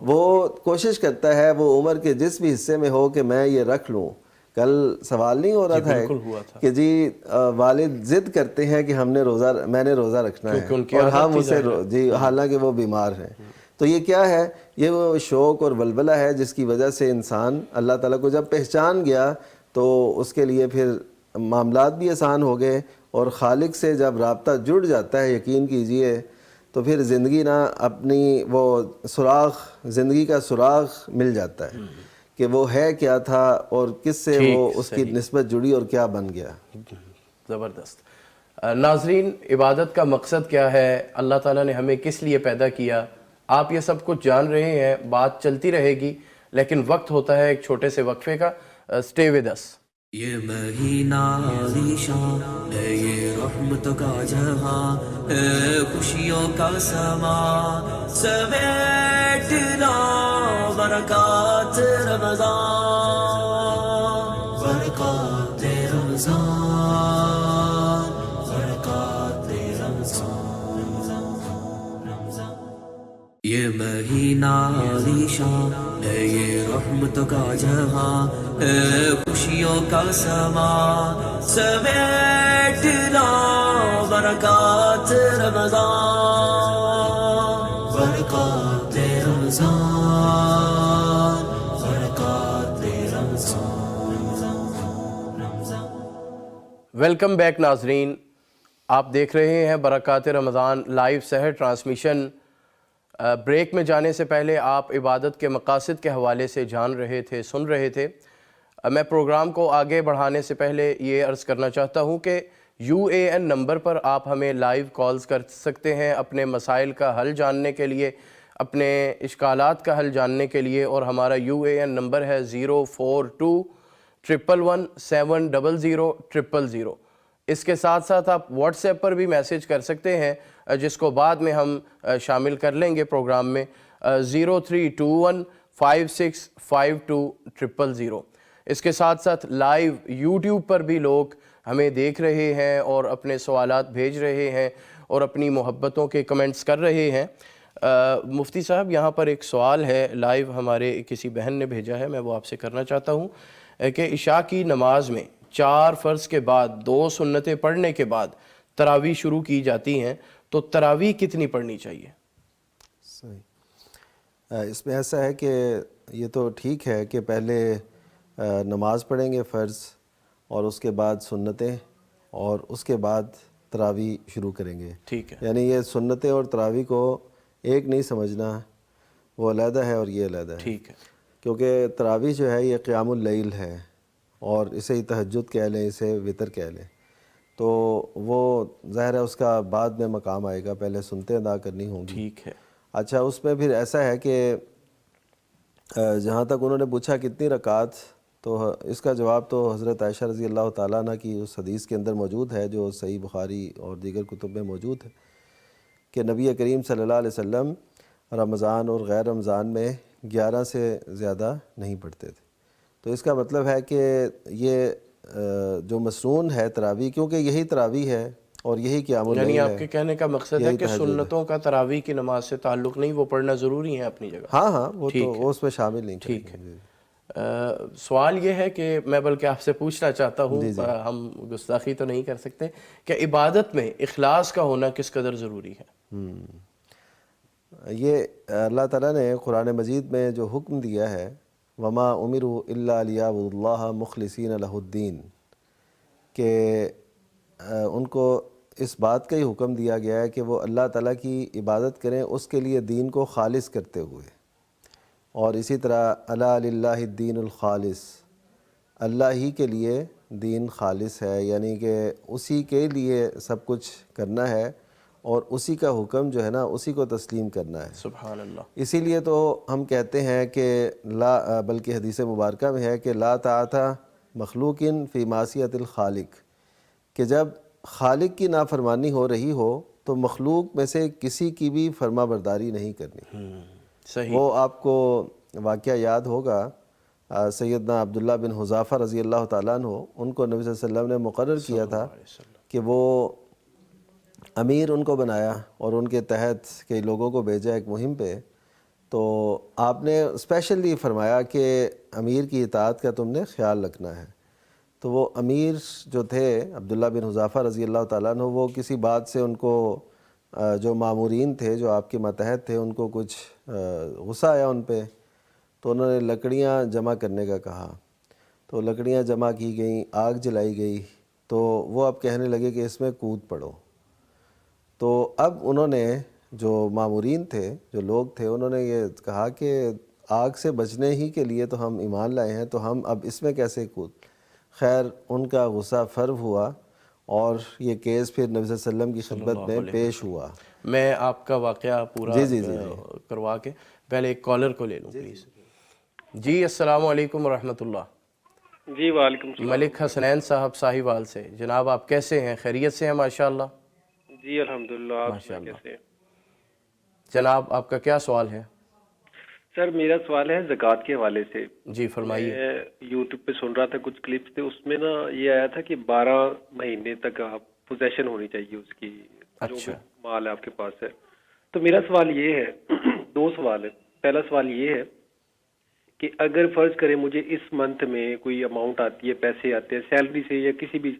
وہ کوشش کرتا ہے، وہ عمر کے جس بھی حصے میں ہو کہ میں یہ رکھ لوں۔ کل سوال نہیں ہو رہا تھا کہ جی والد ضد کرتے ہیں کہ میں نے روزہ رکھنا ہے اور ہم اسے جی حالانکہ وہ بیمار ہیں، تو یہ کیا ہے؟ یہ وہ شوق اور ولولہ ہے جس کی وجہ سے انسان اللہ تعالیٰ کو جب پہچان گیا تو اس کے لیے پھر معاملات بھی آسان ہو گئے، اور خالق سے جب رابطہ جڑ جاتا ہے یقین کیجئے تو پھر زندگی نا اپنی وہ سراغ، زندگی کا سراغ مل جاتا ہے کہ وہ ہے کیا تھا اور کس سے وہ اس کی نسبت جڑی اور کیا بن گیا۔ زبردست۔ ناظرین، عبادت کا مقصد کیا ہے؟ اللہ تعالیٰ نے ہمیں کس لیے پیدا کیا؟ آپ یہ سب کچھ جان رہے ہیں، بات چلتی رہے گی، لیکن وقت ہوتا ہے ایک چھوٹے سے وقفے کا۔ Stay with us. یہ مہینہ عالیشان ہے، یہ رحمت کا جہاں ہے، خوشیوں کا سما سمیٹ لا برکات رمضان، برکات رمضان، برکات رمضان۔ یہ مہینہ عالیشان ہے، یہ رحمت کا جہاں ہے، خوشیوں کا سما سمیٹ لا برکات رمضان، برکات رمضان، برکات رمضان۔ ویلکم بیک ناظرین، آپ دیکھ رہے ہیں برکات رمضان لائیو سحر ٹرانسمیشن۔ بریک میں جانے سے پہلے آپ عبادت کے مقاصد کے حوالے سے جان رہے تھے، سن رہے تھے۔ میں پروگرام کو آگے بڑھانے سے پہلے یہ عرض کرنا چاہتا ہوں کہ UAN نمبر پر آپ ہمیں لائیو کالز کر سکتے ہیں اپنے مسائل کا حل جاننے کے لیے، اپنے اشکالات کا حل جاننے کے لیے، اور ہمارا UAN نمبر ہے 0421117000000۔ اس کے ساتھ ساتھ آپ واٹس ایپ پر بھی میسیج کر سکتے ہیں، جس کو بعد میں ہم شامل کر لیں گے پروگرام میں، 0321565200۔ اس کے ساتھ ساتھ لائیو یوٹیوب پر بھی لوگ ہمیں دیکھ رہے ہیں اور اپنے سوالات بھیج رہے ہیں اور اپنی محبتوں کے کمنٹس کر رہے ہیں۔ مفتی صاحب، یہاں پر ایک سوال ہے لائیو ہمارے کسی بہن نے بھیجا ہے، میں وہ آپ سے کرنا چاہتا ہوں کہ عشاء کی نماز میں 4 فرض کے بعد 2 سنتیں پڑھنے کے بعد تراویح شروع کی جاتی ہیں، تو تراویح کتنی پڑھنی چاہیے؟ صحیح۔ اس میں ایسا ہے کہ یہ تو ٹھیک ہے کہ پہلے نماز پڑھیں گے فرض، اور اس کے بعد سنتیں، اور اس کے بعد تراویح شروع کریں گے۔ ٹھیک ہے، یعنی یہ سنتیں اور تراویح کو ایک نہیں سمجھنا، وہ علیحدہ ہے اور یہ علیحدہ ہے۔ ٹھیک ہے، کیونکہ تراویح جو ہے یہ قیام اللیل ہے، اور اسے ہی تہجد کہہ لیں، اسے وطر کہہ لیں، تو وہ ظاہر ہے اس کا بعد میں مقام آئے گا، پہلے سنتیں ادا کرنی ہوں گی۔ ٹھیک ہے۔ اچھا، اس میں پھر ایسا ہے کہ جہاں تک انہوں نے پوچھا کتنی رکعات، تو اس کا جواب تو حضرت عائشہ رضی اللہ تعالیٰ عنہ کی اس حدیث کے اندر موجود ہے جو صحیح بخاری اور دیگر کتب میں موجود ہے، کہ نبی کریم صلی اللہ علیہ وسلم رمضان اور غیر رمضان میں 11 سے زیادہ نہیں پڑھتے تھے۔ تو اس کا مطلب ہے کہ یہ جو مسنون ہے تراویح، کیونکہ یہی تراویح ہے اور یہی قیام اللیل ہے۔ یعنی آپ کے کہنے کا مقصد ہے یہی کہ تہجد ہے۔ سنتوں کا تراویح کی نماز سے تعلق نہیں، وہ پڑھنا ضروری ہے اپنی جگہ۔ ہاں ہاں، وہ تو وہ اس میں شامل نہیں کریں ٹھیک گے۔ ہے۔ سوال یہ ہے کہ میں بلکہ آپ سے پوچھنا چاہتا ہوں، ہم گستاخی تو نہیں کر سکتے، کہ عبادت میں اخلاص کا ہونا کس قدر ضروری ہے؟ یہ اللہ تعالیٰ نے قرآن مجید میں جو حکم دیا ہے، وما امروا الا لیعبدوا اللہ مخلصین لہ الدین، کہ ان کو اس بات کا ہی حکم دیا گیا ہے کہ وہ اللہ تعالیٰ کی عبادت کریں، اس کے لیے دین کو خالص کرتے ہوئے۔ اور اسی طرح الا للہ الدین الخالص، اللہ ہی کے لیے دین خالص ہے، یعنی کہ اسی کے لیے سب کچھ کرنا ہے، اور اسی کا حکم جو ہے نا اسی کو تسلیم کرنا ہے۔ سبحان اللہ۔ اسی لیے تو ہم کہتے ہیں کہ بلکہ حدیث مبارکہ میں ہے کہ لا طاعۃ مخلوق فی معصیۃ الخالق، کہ جب خالق کی نافرمانی ہو رہی ہو تو مخلوق میں سے کسی کی بھی فرما برداری نہیں کرنی۔ صحیح۔ وہ آپ کو واقعہ یاد ہوگا، سیدنا عبداللہ بن حذافہ رضی اللہ تعالیٰ عنہ، ان کو نبی صلی اللہ علیہ وسلم نے مقرر کیا تھا کہ وہ امیر ان کو بنایا اور ان کے تحت کئی لوگوں کو بھیجا ایک مہم پہ، تو آپ نے اسپیشلی فرمایا کہ امیر کی اطاعت کا تم نے خیال رکھنا ہے۔ تو وہ امیر جو تھے عبداللہ بن حذافہ رضی اللہ تعالیٰ عنہ، وہ کسی بات سے ان کو جو مامورین تھے جو آپ کے ماتحت تھے، ان کو کچھ غصہ آیا ان پہ، تو انہوں نے لکڑیاں جمع کرنے کا کہا، تو لکڑیاں جمع کی گئیں، آگ جلائی گئی، تو وہ اب کہنے لگے کہ اس میں کود پڑو۔ تو اب انہوں نے جو مامورین تھے، جو لوگ تھے، انہوں نے یہ کہا کہ آگ سے بچنے ہی کے لیے تو ہم ایمان لائے ہیں، تو ہم اب اس میں کیسے کود؟ خیر ان کا غصہ فرو ہوا، اور یہ کیس پھر نبی صلی اللہ علیہ وسلم کی خدمت میں پیش ہوا۔ میں آپ کا واقعہ پورا جی کروا کے پہلے ایک کالر کو لے لوں پلیز۔ جی السلام علیکم ورحمۃ اللہ۔ جی وعلیکم السلام۔ ملک حسنین صاحب ساہیوال سے، جناب آپ کیسے ہیں؟ خیریت سے ہیں؟ ماشاءاللہ۔ جی الحمدللہ، آپ کیسے ہیں؟ جناب آپ کا کیا سوال ہے؟ سر میرا سوال ہے زکوٰۃ کے حوالے سے۔ جی فرمائیے۔ میں یوٹیوب پہ سن رہا تھا کچھ کلپس تھے، اس میں نا یہ آیا تھا کہ 12 مہینے تک آپ پوزیشن ہونی چاہیے اس کی، جو بھی مال ہے آپ کے پاس ہے۔ تو میرا سوال یہ ہے، 2 سوال ہے۔ پہلا سوال یہ ہے کہ اگر فرض کریں مجھے اس منتھ میں کوئی اماؤنٹ آتی ہے، پیسے آتے ہیں سیلری سے یا کسی بھی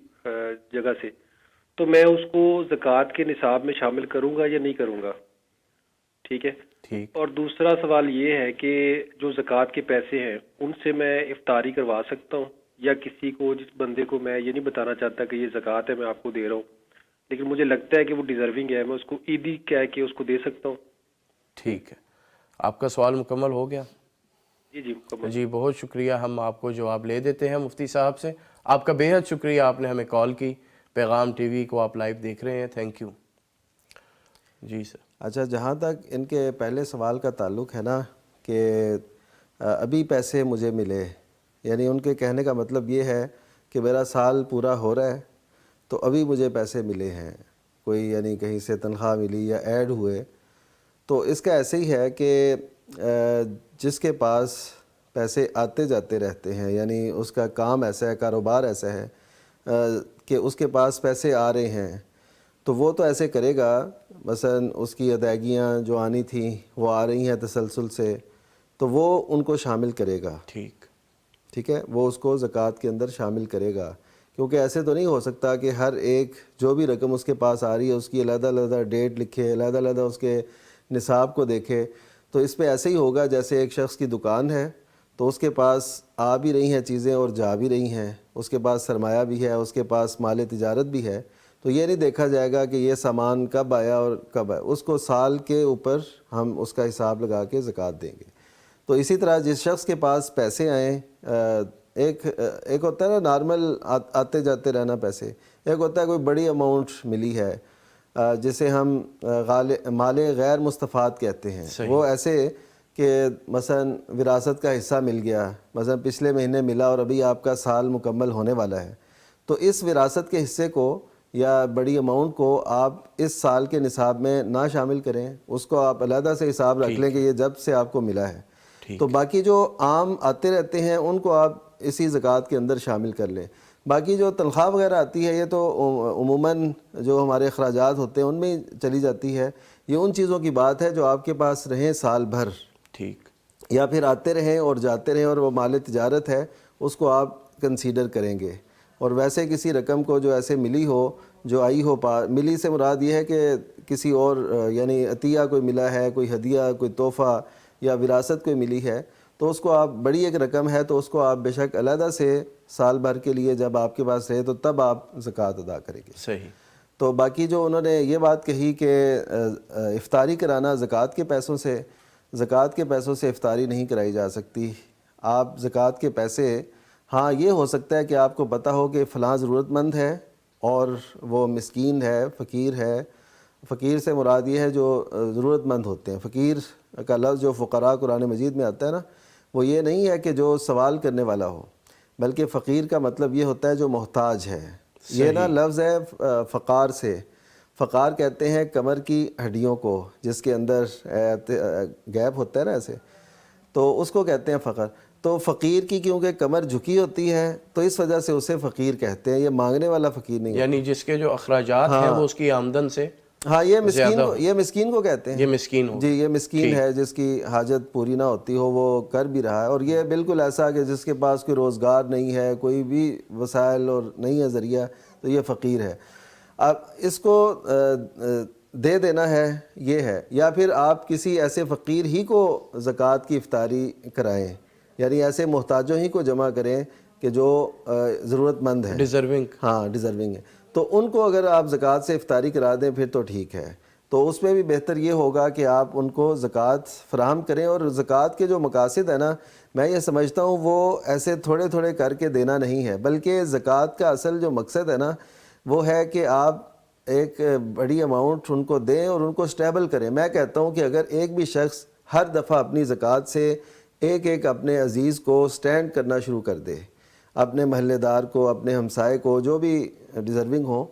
جگہ سے، تو میں اس کو زکوٰۃ کے نصاب میں شامل کروں گا یا نہیں کروں گا؟ ٹھیک ہے۔ اور دوسرا سوال یہ ہے کہ جو زکوٰۃ کے پیسے ہیں ان سے میں افطاری کروا سکتا ہوں، یا کسی کو، جس بندے کو میں یہ نہیں بتانا چاہتا کہ یہ زکوٰۃ ہے میں آپ کو دے رہا ہوں، لیکن مجھے لگتا ہے کہ وہ ڈیزرونگ ہے، میں اس کو عیدی کہہ کے اس کو دے سکتا ہوں؟ ٹھیک ہے، آپ کا سوال مکمل ہو گیا؟ جی مکمل۔ جی بہت شکریہ، ہم آپ کو جواب لے دیتے ہیں مفتی صاحب سے۔ آپ کا بے حد شکریہ، آپ نے ہمیں کال کی، پیغام ٹی وی کو آپ لائیو دیکھ رہے ہیں. Thank you. جی سر. اچھا، جہاں تک ان کے پہلے سوال کا تعلق ہے نا کہ ابھی پیسے مجھے ملے، یعنی ان کے کہنے کا مطلب یہ ہے کہ میرا سال پورا ہو رہا ہے تو ابھی مجھے پیسے ملے ہیں، کوئی یعنی کہیں سے تنخواہ ملی یا ایڈ ہوئے. تو اس کا ایسے ہی ہے کہ جس کے پاس پیسے آتے جاتے رہتے ہیں، یعنی اس کا کام ایسا ہے، کاروبار ایسا ہے کہ اس کے پاس پیسے آ رہے ہیں، تو وہ تو ایسے کرے گا. مثلا اس کی ادائیگیاں جو آنی تھیں وہ آ رہی ہیں تسلسل سے، تو وہ ان کو شامل کرے گا. ٹھیک ہے، وہ اس کو زکوٰۃ کے اندر شامل کرے گا. کیونکہ ایسے تو نہیں ہو سکتا کہ ہر ایک جو بھی رقم اس کے پاس آ رہی ہے اس کی علیحدہ علیحدہ ڈیٹ لکھے، علیحدہ علیحدہ اس کے نصاب کو دیکھے. تو اس پہ ایسے ہی ہوگا جیسے ایک شخص کی دکان ہے تو اس کے پاس آ بھی رہی ہیں چیزیں اور جا بھی رہی ہیں، اس کے پاس سرمایہ بھی ہے، اس کے پاس مال تجارت بھی ہے. تو یہ نہیں دیکھا جائے گا کہ یہ سامان کب آیا اور کب آیا، اس کو سال کے اوپر ہم اس کا حساب لگا کے زکوٰۃ دیں گے. تو اسی طرح جس شخص کے پاس پیسے آئیں، ایک ہوتا ہے نا نارمل آتے جاتے رہنا پیسے، ایک ہوتا ہے کوئی بڑی اماؤنٹ ملی ہے جسے ہم مال غیر مستفاد کہتے ہیں. وہ ایسے کہ مثلا وراثت کا حصہ مل گیا، مثلا پچھلے مہینے ملا اور ابھی آپ کا سال مکمل ہونے والا ہے، تو اس وراثت کے حصے کو یا بڑی اماؤنٹ کو آپ اس سال کے نصاب میں نہ شامل کریں، اس کو آپ علیحدہ سے حساب رکھ لیں کہ یہ جب سے آپ کو ملا ہے. تو باقی جو عام آتے رہتے ہیں ان کو آپ اسی زکوٰۃ کے اندر شامل کر لیں. باقی جو تنخواہ وغیرہ آتی ہے یہ تو عموماً جو ہمارے اخراجات ہوتے ہیں ان میں چلی جاتی ہے. یہ ان چیزوں کی بات ہے جو آپ کے پاس رہیں سال بھر، یا پھر آتے رہیں اور جاتے رہیں اور وہ مال تجارت ہے اس کو آپ کنسیڈر کریں گے. اور ویسے کسی رقم کو جو ایسے ملی ہو، جو آئی ہو، ملی سے مراد یہ ہے کہ کسی اور یعنی عطیہ کوئی ملا ہے، کوئی ہدیہ، کوئی تحفہ یا وراثت کوئی ملی ہے، تو اس کو آپ بڑی ایک رقم ہے تو اس کو آپ بے شک علیحدہ سے سال بھر کے لیے جب آپ کے پاس رہے تو تب آپ زکوٰۃ ادا کریں گے. صحیح. تو باقی جو انہوں نے یہ بات کہی کہ افطاری کرانا زکوٰۃ کے پیسوں سے، زکوٰۃ کے پیسوں سے افطاری نہیں کرائی جا سکتی. آپ زکوٰۃ کے پیسے، ہاں یہ ہو سکتا ہے کہ آپ کو پتہ ہو کہ فلاں ضرورت مند ہے اور وہ مسکین ہے، فقیر ہے. فقیر سے مراد یہ ہے جو ضرورت مند ہوتے ہیں. فقیر کا لفظ جو فقراء قرآن مجید میں آتا ہے نا، وہ یہ نہیں ہے کہ جو سوال کرنے والا ہو، بلکہ فقیر کا مطلب یہ ہوتا ہے جو محتاج ہے. یہ نا لفظ ہے فقار سے. فقار کہتے ہیں کمر کی ہڈیوں کو جس کے اندر گیپ ہوتا ہے نا ایسے، تو اس کو کہتے ہیں فقر. تو فقیر کی کیونکہ کمر جھکی ہوتی ہے تو اس وجہ سے اسے فقیر کہتے ہیں. یہ مانگنے والا فقیر نہیں، یعنی جس کے جو اخراجات ہیں وہ اس کی آمدن سے، ہاں یہ مسکین کو کہتے ہیں. یہ مسکین ہو، جی یہ مسکین ہے جس کی حاجت پوری نہ ہوتی ہو، وہ کر بھی رہا ہے. اور یہ بالکل ایسا کہ جس کے پاس کوئی روزگار نہیں ہے، کوئی بھی وسائل اور نہیں ہے ذریعہ، تو یہ فقیر ہے. اب اس کو دے دینا ہے یہ ہے، یا پھر آپ کسی ایسے فقیر ہی کو زکوٰۃ کی افطاری کرائیں، یعنی ایسے محتاجوں ہی کو جمع کریں کہ جو ضرورت مند ہیں، ڈیزرونگ ہے. تو ان کو اگر آپ زکوٰۃ سے افطاری کرا دیں پھر تو ٹھیک ہے. تو اس میں بھی بہتر یہ ہوگا کہ آپ ان کو زکوٰۃ فراہم کریں. اور زکوٰۃ کے جو مقاصد ہیں نا، میں یہ سمجھتا ہوں وہ ایسے تھوڑے تھوڑے کر کے دینا نہیں ہے، بلکہ زکوٰۃ کا اصل جو مقصد ہے نا وہ ہے کہ آپ ایک بڑی اماؤنٹ ان کو دیں اور ان کو اسٹیبل کریں. میں کہتا ہوں کہ اگر ایک بھی شخص ہر دفعہ اپنی زکوٰۃ سے ایک اپنے عزیز کو سٹینڈ کرنا شروع کر دے، اپنے محلے دار کو، اپنے ہمسائے کو، جو بھی ڈیزرونگ ہوں،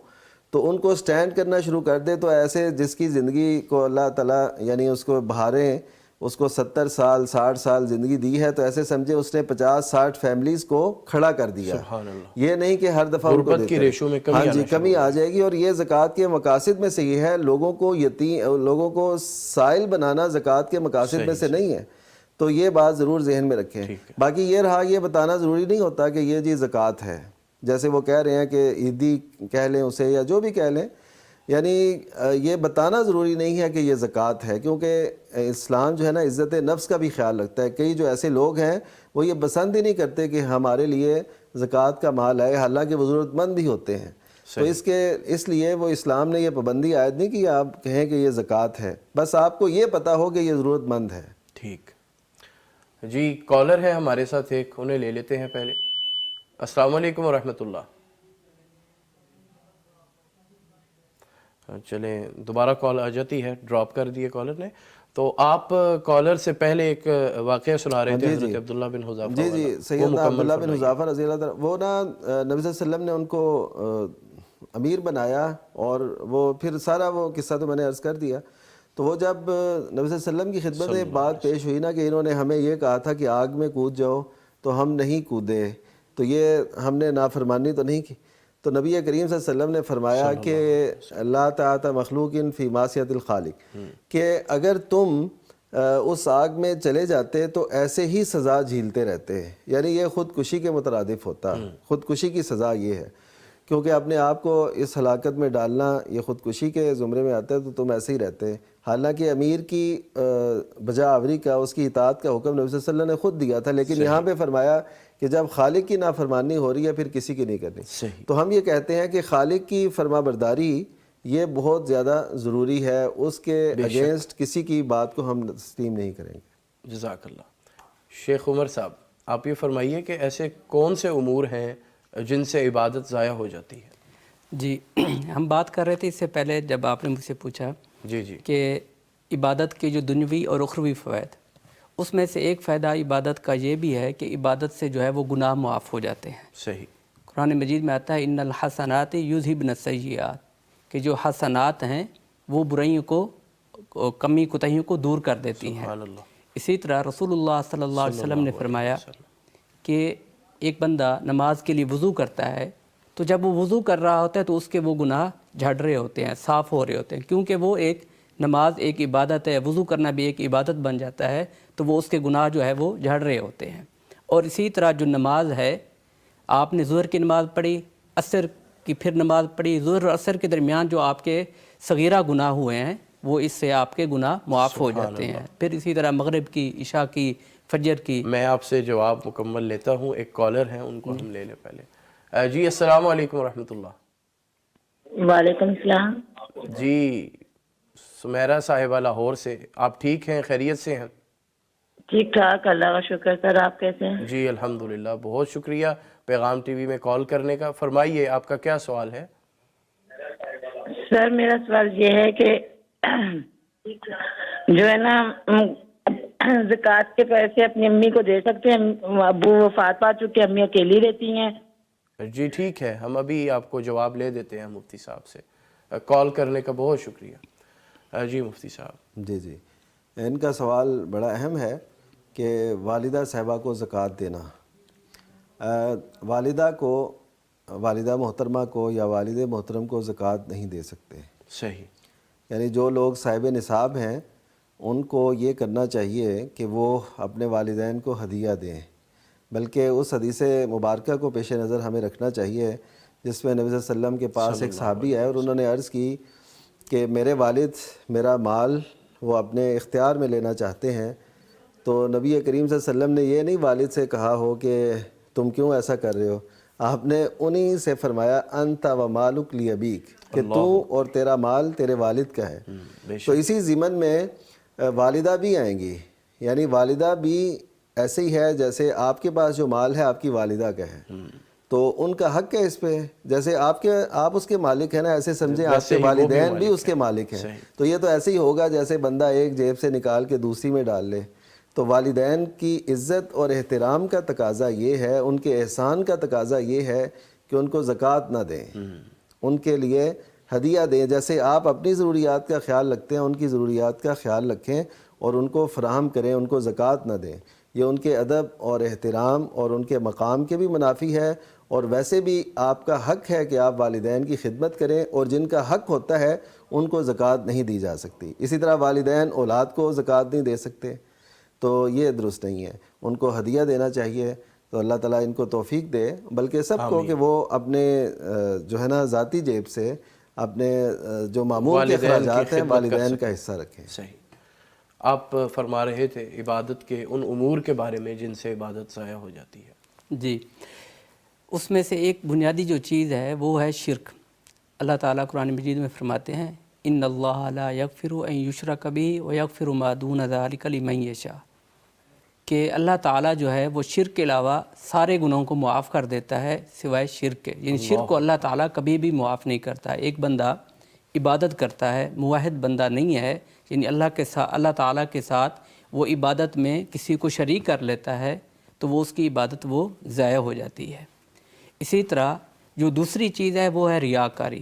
تو ان کو سٹینڈ کرنا شروع کر دے، تو ایسے جس کی زندگی کو اللہ تعالیٰ یعنی اس کو بہاریں، اس کو 70 سال 60 سال زندگی دی ہے، تو ایسے سمجھے اس نے 50-60 فیملیز کو کھڑا کر دیا. سبحان اللہ. یہ نہیں کہ ہر دفعہ ان کو غربت کی ریشو میں کمی آ جائے گی. اور یہ زکوٰۃ کے مقاصد میں سے یہ ہے، لوگوں کو سائل بنانا زکوٰۃ کے مقاصد میں سے نہیں ہے. تو یہ بات ضرور ذہن میں رکھیں. باقی یہ رہا، یہ بتانا ضروری نہیں ہوتا کہ یہ جی زکوٰۃ ہے، جیسے وہ کہہ رہے ہیں کہ عیدی کہہ لیں اسے یا جو بھی کہہ لیں، یعنی یہ بتانا ضروری نہیں ہے کہ یہ زکوٰۃ ہے، کیونکہ اسلام جو ہے نا عزت نفس کا بھی خیال رکھتا ہے. کئی جو ایسے لوگ ہیں وہ یہ پسند ہی نہیں کرتے کہ ہمارے لیے زکوٰۃ کا مال آئے، حالانکہ وہ ضرورت مند بھی ہوتے ہیں. تو اس لیے وہ اسلام نے یہ پابندی عائد نہیں کی آپ کہیں کہ یہ زکوٰۃ ہے، بس آپ کو یہ پتہ ہو کہ یہ ضرورت مند ہے. ٹھیک جی. کالر ہے ہمارے ساتھ ایک، انہیں لے لیتے ہیں پہلے. السلام علیکم ورحمۃ اللہ. چلیں دوبارہ کال آ جاتی ہے، ڈراپ کر دیے کالر نے. تو آپ کالر سے پہلے ایک واقعہ سنا رہے تھے حضرت عبداللہ بن حذافہ جی والا. سیدنا عبداللہ بن حذافہ رضی اللہ عنہ، وہ نا نبی صلی اللہ علیہ وسلم نے ان کو امیر بنایا، اور وہ پھر سارا وہ قصہ تو میں نے عرض کر دیا. تو وہ جب نبی صلی اللہ علیہ وسلم کی خدمت میں بات پیش ہوئی نا کہ انہوں نے ہمیں یہ کہا تھا کہ آگ میں کود جاؤ، تو ہم نہیں کودے، تو یہ ہم نے نافرمانی تو نہیں کی. تو نبی کریم صلی اللہ علیہ وسلم نے فرمایا کہ لا طاعۃ مخلوق فی معصیۃ الخالق، کہ اگر تم اس آگ میں چلے جاتے تو ایسے ہی سزا جھیلتے رہتے. یعنی یہ خودکشی کے مترادف ہوتا، خودکشی کی سزا یہ ہے، کیونکہ اپنے آپ کو اس ہلاکت میں ڈالنا یہ خودکشی کے زمرے میں آتا ہے، تو تم ایسے ہی رہتے. حالانکہ امیر کی بجا آوری کا، اس کی اطاعت کا حکم نبی صلی اللہ علیہ وسلم نے خود دیا تھا، لیکن یہاں پہ فرمایا کہ جب خالق کی نافرمانی ہو رہی ہے پھر کسی کی نہیں کرنی. تو ہم یہ کہتے ہیں کہ خالق کی فرما برداری یہ بہت زیادہ ضروری ہے، اس کے اگینسٹ کسی کی بات کو ہم تسلیم نہیں کریں گے. جزاک اللہ. شیخ عمر صاحب، آپ یہ فرمائیے کہ ایسے کون سے امور ہیں جن سے عبادت ضائع ہو جاتی ہے؟ جی ہم بات کر رہے تھے اس سے پہلے جب آپ نے مجھ سے پوچھا جی کہ عبادت کے جو دنیوی اور اخروی فوائد، اس میں سے ایک فائدہ عبادت کا یہ بھی ہے کہ عبادت سے جو ہے وہ گناہ معاف ہو جاتے ہیں. صحیح. قرآن مجید میں آتا ہے ان الحسنات یذہبن السیئات، کہ جو حسنات ہیں وہ برائیوں کو، کمی کوتاہیوں کو دور کر دیتی ہیں. سبحان اللہ. اسی طرح رسول اللہ صلی اللہ علیہ وسلم نے فرمایا کہ ایک بندہ نماز کے لیے وضو کرتا ہے، تو جب وہ وضو کر رہا ہوتا ہے تو اس کے وہ گناہ جھڑ رہے ہوتے ہیں، صاف ہو رہے ہوتے ہیں، کیونکہ وہ ایک نماز ایک عبادت ہے، وضو کرنا بھی ایک عبادت بن جاتا ہے، تو وہ اس کے گناہ جو ہے وہ جھڑ رہے ہوتے ہیں. اور اسی طرح جو نماز ہے، آپ نے ظہر کی نماز پڑھی، عصر کی پھر نماز پڑھی، ظہر اور عصر کے درمیان جو آپ کے صغیرہ گناہ ہوئے ہیں وہ اس سے آپ کے گناہ معاف ہو جاتے ہیں. پھر اسی طرح مغرب کی، عشاء کی، فجر کی. میں آپ سے جواب مکمل لیتا ہوں. ایک کالر ہیں، ان کو ہم لے لیں پہلے. جی السلام علیکم ورحمۃ اللہ. وعلیکم السلام. جی سمیرہ صاحبہ لاہور سے، آپ ٹھیک ہیں؟ خیریت سے ہیں؟ ٹھیک ٹھاک، اللہ کا شکر. سر آپ کیسے ہیں؟ جی الحمدللہ. بہت شکریہ پیغام ٹی وی میں کال کرنے کا. فرمائیے آپ کا کیا سوال ہے؟ سر میرا سوال یہ ہے کہ جو ہے نا زکوٰۃ کے پیسے اپنی امی کو دے سکتے ہیں؟ ابو وفات پا چکے، امی اکیلی رہتی ہیں. جی ٹھیک ہے، ہم ابھی آپ کو جواب لے دیتے ہیں مفتی صاحب سے. کال کرنے کا بہت شکریہ. جی مفتی صاحب. جی ان کا سوال بڑا اہم ہے کہ والدہ صاحبہ کو زکوٰۃ دینا. والدہ محترمہ کو یا والد محترم کو زکوٰۃ نہیں دے سکتے. صحیح. یعنی جو لوگ صاحب نصاب ہیں ان کو یہ کرنا چاہیے کہ وہ اپنے والدین کو ہدیہ دیں، بلکہ اس حدیث مبارکہ کو پیش نظر ہمیں رکھنا چاہیے جس میں نبی صلی اللہ علیہ وسلم کے پاس ایک صحابی ہے اور انہوں نے عرض کی کہ میرے والد میرا مال وہ اپنے اختیار میں لینا چاہتے ہیں. تو نبی کریم صلی اللہ علیہ وسلم نے یہ نہیں والد سے کہا ہو کہ تم کیوں ایسا کر رہے ہو، آپ نے انہی سے فرمایا انت و مالک لیبیک، کہ تو اور تیرا مال تیرے والد کا ہے. تو اسی ضمن میں والدہ بھی آئیں گی، یعنی والدہ بھی ایسے ہی ہے جیسے آپ کے پاس جو مال ہے آپ کی والدہ کا ہے، تو ان کا حق ہے اس پہ. جیسے آپ اس کے مالک ہیں نا، ایسے سمجھیں آپ کے والدین بھی اس کے مالک ہیں. تو یہ تو ایسے ہی ہوگا جیسے بندہ ایک جیب سے نکال کے دوسری میں ڈال لے. تو والدین کی عزت اور احترام کا تقاضا یہ ہے، ان کے احسان کا تقاضا یہ ہے کہ ان کو زکوٰۃ نہ دیں، ان کے لیے ہدیہ دیں. جیسے آپ اپنی ضروریات کا خیال رکھتے ہیں ان کی ضروریات کا خیال رکھیں اور ان کو فراہم کریں، ان کو زکوٰۃ نہ دیں. یہ ان کے ادب اور احترام اور ان کے مقام کے بھی منافی ہے، اور ویسے بھی آپ کا حق ہے کہ آپ والدین کی خدمت کریں، اور جن کا حق ہوتا ہے ان کو زکوٰۃ نہیں دی جا سکتی. اسی طرح والدین اولاد کو زکوٰۃ نہیں دے سکتے، تو یہ درست نہیں ہے. ان کو ہدیہ دینا چاہیے. تو اللہ تعالیٰ ان کو توفیق دے، بلکہ سب کو کہ وہ اپنے جو ہے نا ذاتی جیب سے اپنے جو معمول کے اخراجات ہیں والدین کا حصہ رکھیں. صحیح. آپ فرما رہے تھے عبادت کے ان امور کے بارے میں جن سے عبادت ضائع ہو جاتی ہے. جی اس میں سے ایک بنیادی جو چیز ہے وہ ہے شرک. اللہ تعالیٰ قرآن مجید میں فرماتے ہیں ان اللہ لا یغفر ان یشرک بہ ویغفر ما دون ذلک لمن یشاء، کہ اللہ تعالیٰ جو ہے وہ شرک کے علاوہ سارے گناہوں کو معاف کر دیتا ہے سوائے شرک کے. یعنی شرک کو اللہ تعالیٰ کبھی بھی معاف نہیں کرتا. ایک بندہ عبادت کرتا ہے، موحد بندہ نہیں ہے، یعنی اللہ تعالیٰ کے ساتھ وہ عبادت میں کسی کو شریک کر لیتا ہے تو وہ اس کی عبادت وہ ضائع ہو جاتی ہے۔ اسی طرح جو دوسری چیز ہے وہ ہے ریاکاری،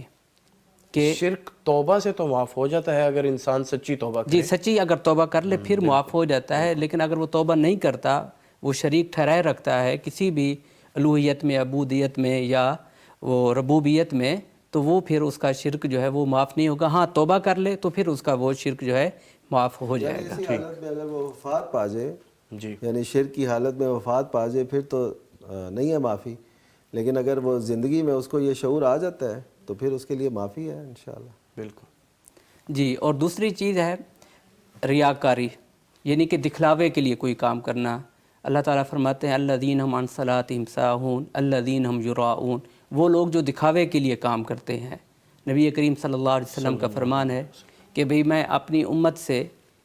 کہ شرک توبہ سے تو معاف ہو جاتا ہے اگر انسان سچی توبہ کرے۔ جی سچی اگر توبہ کر لے پھر معاف ہو جاتا ہے، لیکن اگر وہ توبہ نہیں کرتا، وہ شریک ٹھہرائے رکھتا ہے کسی بھی الوہیت میں، عبودیت میں یا وہ ربوبیت میں، تو وہ پھر اس کا شرک جو ہے وہ معاف نہیں ہوگا۔ ہاں توبہ کر لے تو پھر اس کا وہ شرک جو ہے معاف ہو جائے گا۔ اسی حالت میں اگر وہ وفات پا جائے، جی یعنی شرک کی حالت میں وفات پا جائے پھر تو نہیں ہے معافی، لیکن اگر وہ زندگی میں اس کو یہ شعور آ جاتا ہے تو پھر اس کے لیے معافی ہے انشاءاللہ۔ بالکل۔ جی، اور دوسری چیز ہے ریاکاری، یعنی کہ دکھلاوے کے لیے کوئی کام کرنا۔ اللہ تعالیٰ فرماتے ہیں الذین ہم عن صلاتہم ساہون الذین ہم یراؤون، وہ لوگ جو دکھاوے کے لیے کام کرتے ہیں۔ نبی کریم صلی اللہ علیہ وسلم کا فرمان ہے کہ بھئی میں اپنی امت سے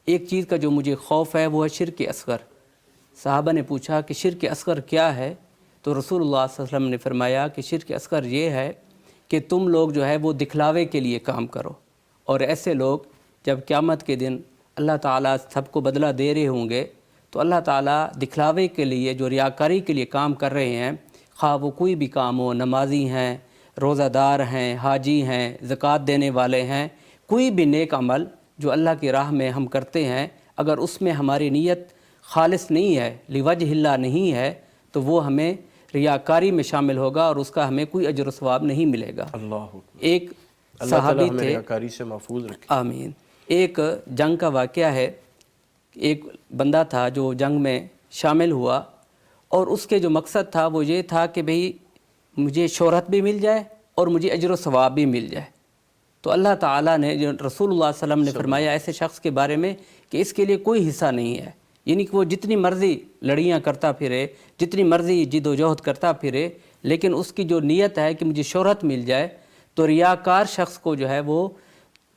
ایک چیز کا جو مجھے خوف ہے وہ ہے شرک اصغر۔ صحابہ نے پوچھا کہ شرک اصغر کیا ہے؟ تو رسول اللہ صلی اللہ علیہ وسلم نے فرمایا کہ شرک اصغر یہ ہے کہ تم لوگ جو ہے وہ دکھلاوے کے لیے کام کرو، اور ایسے لوگ جب قیامت کے دن اللہ تعالیٰ سب کو بدلہ دے رہے ہوں گے تو اللہ تعالیٰ دکھلاوے کے لیے جو ریاکاری کے لیے کام کر رہے ہیں، خواہ وہ کوئی بھی کام ہو، نمازی ہیں، روزہ دار ہیں، حاجی ہیں، زکوٰۃ دینے والے ہیں، کوئی بھی نیک عمل جو اللہ کی راہ میں ہم کرتے ہیں، اگر اس میں ہماری نیت خالص نہیں ہے، لوجہ اللہ نہیں ہے، تو وہ ہمیں ریاکاری میں شامل ہوگا اور اس کا ہمیں کوئی اجر و ثواب نہیں ملے گا۔ اللہ ایک اللہ صحابی تعالیٰ ہمیں تھے، ریاکاری سے محفوظ رکھے۔ آمین، ایک جنگ کا واقعہ ہے، ایک بندہ تھا جو جنگ میں شامل ہوا اور اس کے جو مقصد تھا وہ یہ تھا کہ بھئی مجھے شہرت بھی مل جائے اور مجھے اجر و ثواب بھی مل جائے۔ تو اللہ تعالیٰ نے جو رسول اللہ صلی اللہ علیہ وسلم نے فرمایا ایسے شخص کے بارے میں کہ اس کے لیے کوئی حصہ نہیں ہے، یعنی کہ وہ جتنی مرضی لڑیاں کرتا پھرے، جتنی مرضی جد و جہد کرتا پھرے، لیکن اس کی جو نیت ہے کہ مجھے شہرت مل جائے، تو ریاکار شخص کو جو ہے وہ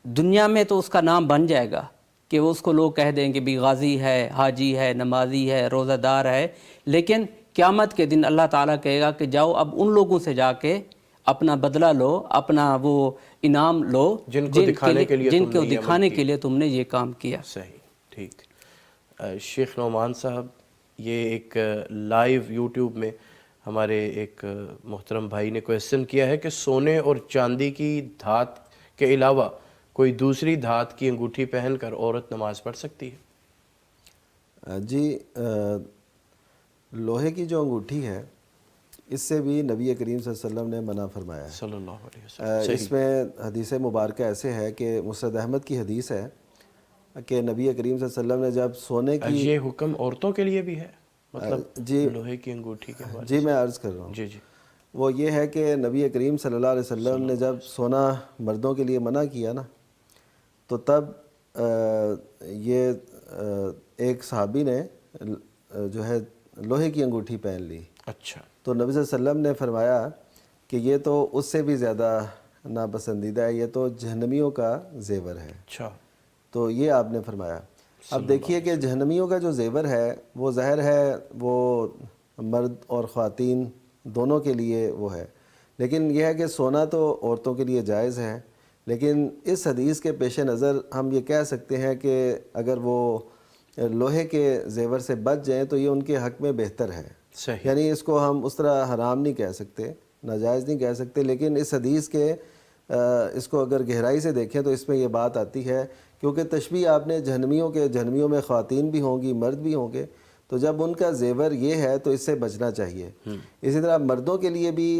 دنیا میں تو اس کا نام بن جائے گا کہ وہ اس کو لوگ کہہ دیں کہ بھی غازی ہے، حاجی ہے، نمازی ہے، روزہ دار ہے، لیکن قیامت کے دن اللہ تعالیٰ کہے گا کہ جاؤ اب ان لوگوں سے جا کے اپنا بدلہ لو، اپنا وہ انعام لو جن کو دکھانے کے لیے تم نے یہ کام کیا۔ صحیح، ٹھیک۔ شیخ نعمان صاحب، یہ ایک لائیو یوٹیوب میں ہمارے ایک محترم بھائی نے کویسچن کیا ہے کہ سونے اور چاندی کی دھات کے علاوہ کوئی دوسری دھات کی انگوٹھی پہن کر عورت نماز پڑھ سکتی ہے؟ جی، لوہے کی جو انگوٹھی ہے اس سے بھی نبی کریم صلی اللہ علیہ وسلم نے منع فرمایا ہے۔ صلی اللہ علیہ وسلم۔ اس میں حدیث مبارکہ ایسے ہے کہ مسند احمد کی حدیث ہے کہ نبی کریم صلی اللہ علیہ وسلم نے جب سونے کی، یہ حکم عورتوں کے لیے بھی ہے مطلب جی لوہے کی انگوٹھی کے بارے؟ جی میں عرض کر رہا ہوں، جی جی، وہ یہ ہے کہ نبی کریم صلی اللہ علیہ وسلم نے جب سونا مردوں کے لیے منع کیا نا، تو تب یہ ایک صحابی نے جو ہے لوہے کی انگوٹھی پہن لی۔ اچھا، تو نبی صلی اللہ علیہ وسلم نے فرمایا کہ یہ تو اس سے بھی زیادہ ناپسندیدہ ہے، یہ تو جہنمیوں کا زیور ہے۔ اچھا، تو یہ آپ نے فرمایا۔ اب دیکھیے کہ جہنمیوں کا جو زیور ہے وہ ظاہر ہے وہ مرد اور خواتین دونوں کے لیے وہ ہے، لیکن یہ ہے کہ سونا تو عورتوں کے لیے جائز ہے، لیکن اس حدیث کے پیش نظر ہم یہ کہہ سکتے ہیں کہ اگر وہ لوہے کے زیور سے بچ جائیں تو یہ ان کے حق میں بہتر ہے۔ صحیح، یعنی اس کو ہم اس طرح حرام نہیں کہہ سکتے، ناجائز نہیں کہہ سکتے، لیکن اس حدیث کے اس کو اگر گہرائی سے دیکھیں تو اس میں یہ بات آتی ہے، کیونکہ تشبیہ آپ نے جہنمیوں میں خواتین بھی ہوں گی، مرد بھی ہوں گے، تو جب ان کا زیور یہ ہے تو اس سے بچنا چاہیے۔ اسی طرح مردوں کے لیے بھی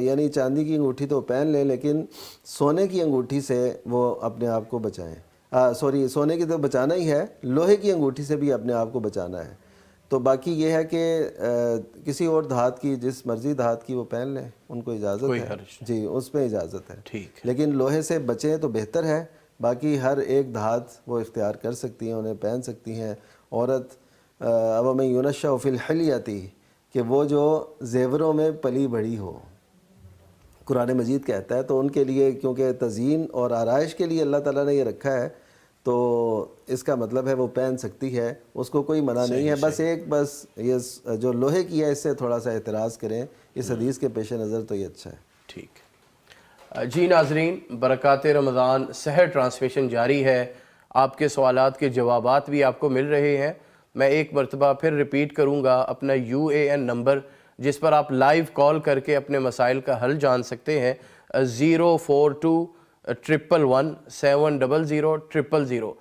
یعنی چاندی کی انگوٹھی تو پہن لیں، لیکن سونے کی انگوٹھی سے وہ اپنے آپ کو بچائیں۔ سونے کی تو بچانا ہی ہے، لوہے کی انگوٹھی سے بھی اپنے آپ کو بچانا ہے۔ تو باقی یہ ہے کہ کسی اور دھات کی، جس مرضی دھات کی وہ پہن لیں، ان کو اجازت ہے، جی اس میں اجازت ہے، ٹھیک، لیکن لوہے سے بچیں تو بہتر ہے۔ باقی ہر ایک دھات وہ اختیار کر سکتی ہیں، انہیں پہن سکتی ہیں عورت۔ اب میں یونشا فی الحلیتی، کہ وہ جو زیوروں میں پلی بڑھی ہو، قرآن مجید کہتا ہے، تو ان کے لیے کیونکہ تزئین اور آرائش کے لیے اللہ تعالیٰ نے یہ رکھا ہے، تو اس کا مطلب ہے وہ پہن سکتی ہے، اس کو کوئی منع نہیں ہے۔ بس یہ جو لوہے کی ہے اس سے تھوڑا سا اعتراض کریں، اس حدیث کے پیش نظر تو یہ اچھا ہے۔ ٹھیک۔ جی ناظرین، برکات رمضان سحر ٹرانسمیشن جاری ہے. آپ کے سوالات کے جوابات بھی آپ کو مل رہے ہیں. میں ایک مرتبہ پھر ریپیٹ کروں گا اپنا UAN نمبر جس پر آپ لائیو کال کر کے اپنے مسائل کا حل جان سکتے ہیں. 0421117000000.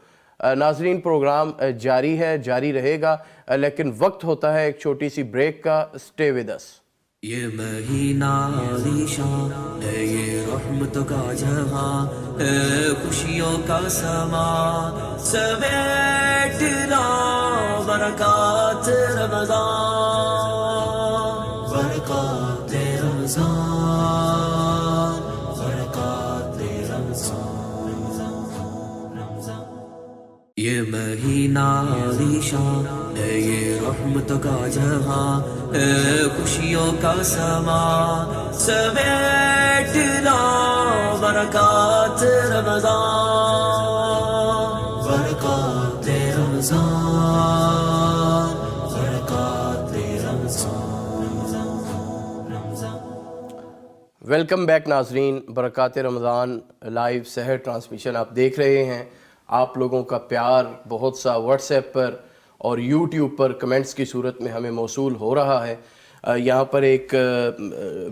ناظرین پروگرام جاری ہے، جاری رہے گا، لیکن وقت ہوتا ہے ایک چھوٹی سی بریک کا. Stay with us. یہ مہینہ عالیشان ہے، یہ رحمت کا جہاں ہے، خوشیوں کا سما سمیٹ لا برکات رمضان، برکات رمضان، برکات رمضان. یہ مہینہ عالیشان ہے، یہ رحمت کا جہاں ہے، خوشیوں کا سما سمیٹ لا برکات رمضان، برکات رمضان، برکات رمضان. ویلکم بیک ناظرین. برکات رمضان لائیو سحر ٹرانسمیشن آپ دیکھ رہے ہیں. آپ لوگوں کا پیار بہت سا واٹس ایپ پر اور یوٹیوب پر کمنٹس کی صورت میں ہمیں موصول ہو رہا ہے. یہاں پر ایک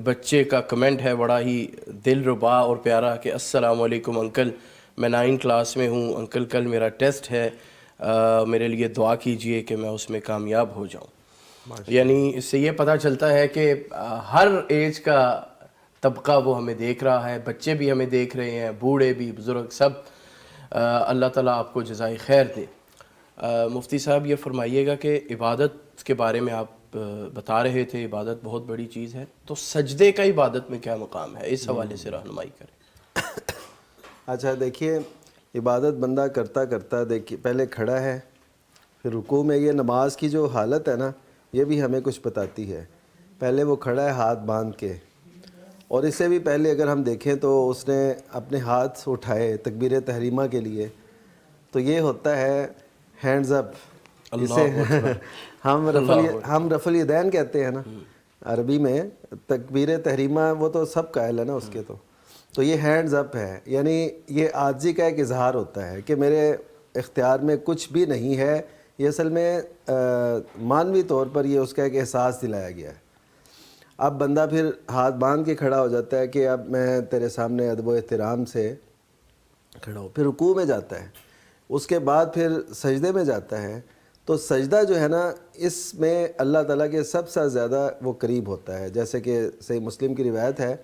بچے کا کمنٹ ہے بڑا ہی دل ربا اور پیارا کہ السلام علیکم انکل، میں 9 کلاس میں ہوں انکل، کل میرا ٹیسٹ ہے، میرے لیے دعا کیجئے کہ میں اس میں کامیاب ہو جاؤں. یعنی اس سے یہ پتہ چلتا ہے کہ ہر ایج کا طبقہ وہ ہمیں دیکھ رہا ہے، بچے بھی ہمیں دیکھ رہے ہیں، بوڑھے بھی، بزرگ سب. اللہ تعالیٰ آپ کو جزائے خیر دے. مفتی صاحب یہ فرمائیے گا کہ عبادت کے بارے میں آپ بتا رہے تھے، عبادت بہت بڑی چیز ہے، تو سجدے کا عبادت میں کیا مقام ہے، اس حوالے سے رہنمائی کریں. اچھا دیکھیے، عبادت بندہ کرتا کرتا دیکھیے پہلے کھڑا ہے، پھر رکوع میں. یہ نماز کی جو حالت ہے نا، یہ بھی ہمیں کچھ بتاتی ہے. پہلے وہ کھڑا ہے ہاتھ باندھ کے، اور اس سے بھی پہلے اگر ہم دیکھیں تو اس نے اپنے ہاتھ اٹھائے تکبیر تحریمہ کے لیے. تو یہ ہوتا ہے ہینڈز اپ، اسے ہم رفع الیدین کہتے ہیں نا عربی میں. تکبیر تحریمہ وہ تو سب قائل ہے نا اس کے. تو یہ ہینڈز اپ ہے، یعنی یہ عاجزی کا ایک اظہار ہوتا ہے کہ میرے اختیار میں کچھ بھی نہیں ہے. یہ اصل میں معنوی طور پر یہ اس کا ایک احساس دلایا گیا ہے. اب بندہ پھر ہاتھ باندھ کے کھڑا ہو جاتا ہے کہ اب میں تیرے سامنے ادب و احترام سے کھڑا ہوں. پھر رکوع میں جاتا ہے، اس کے بعد پھر سجدے میں جاتا ہے. تو سجدہ جو ہے نا، اس میں اللہ تعالیٰ کے سب سے زیادہ وہ قریب ہوتا ہے. جیسے کہ صحیح مسلم کی روایت ہے،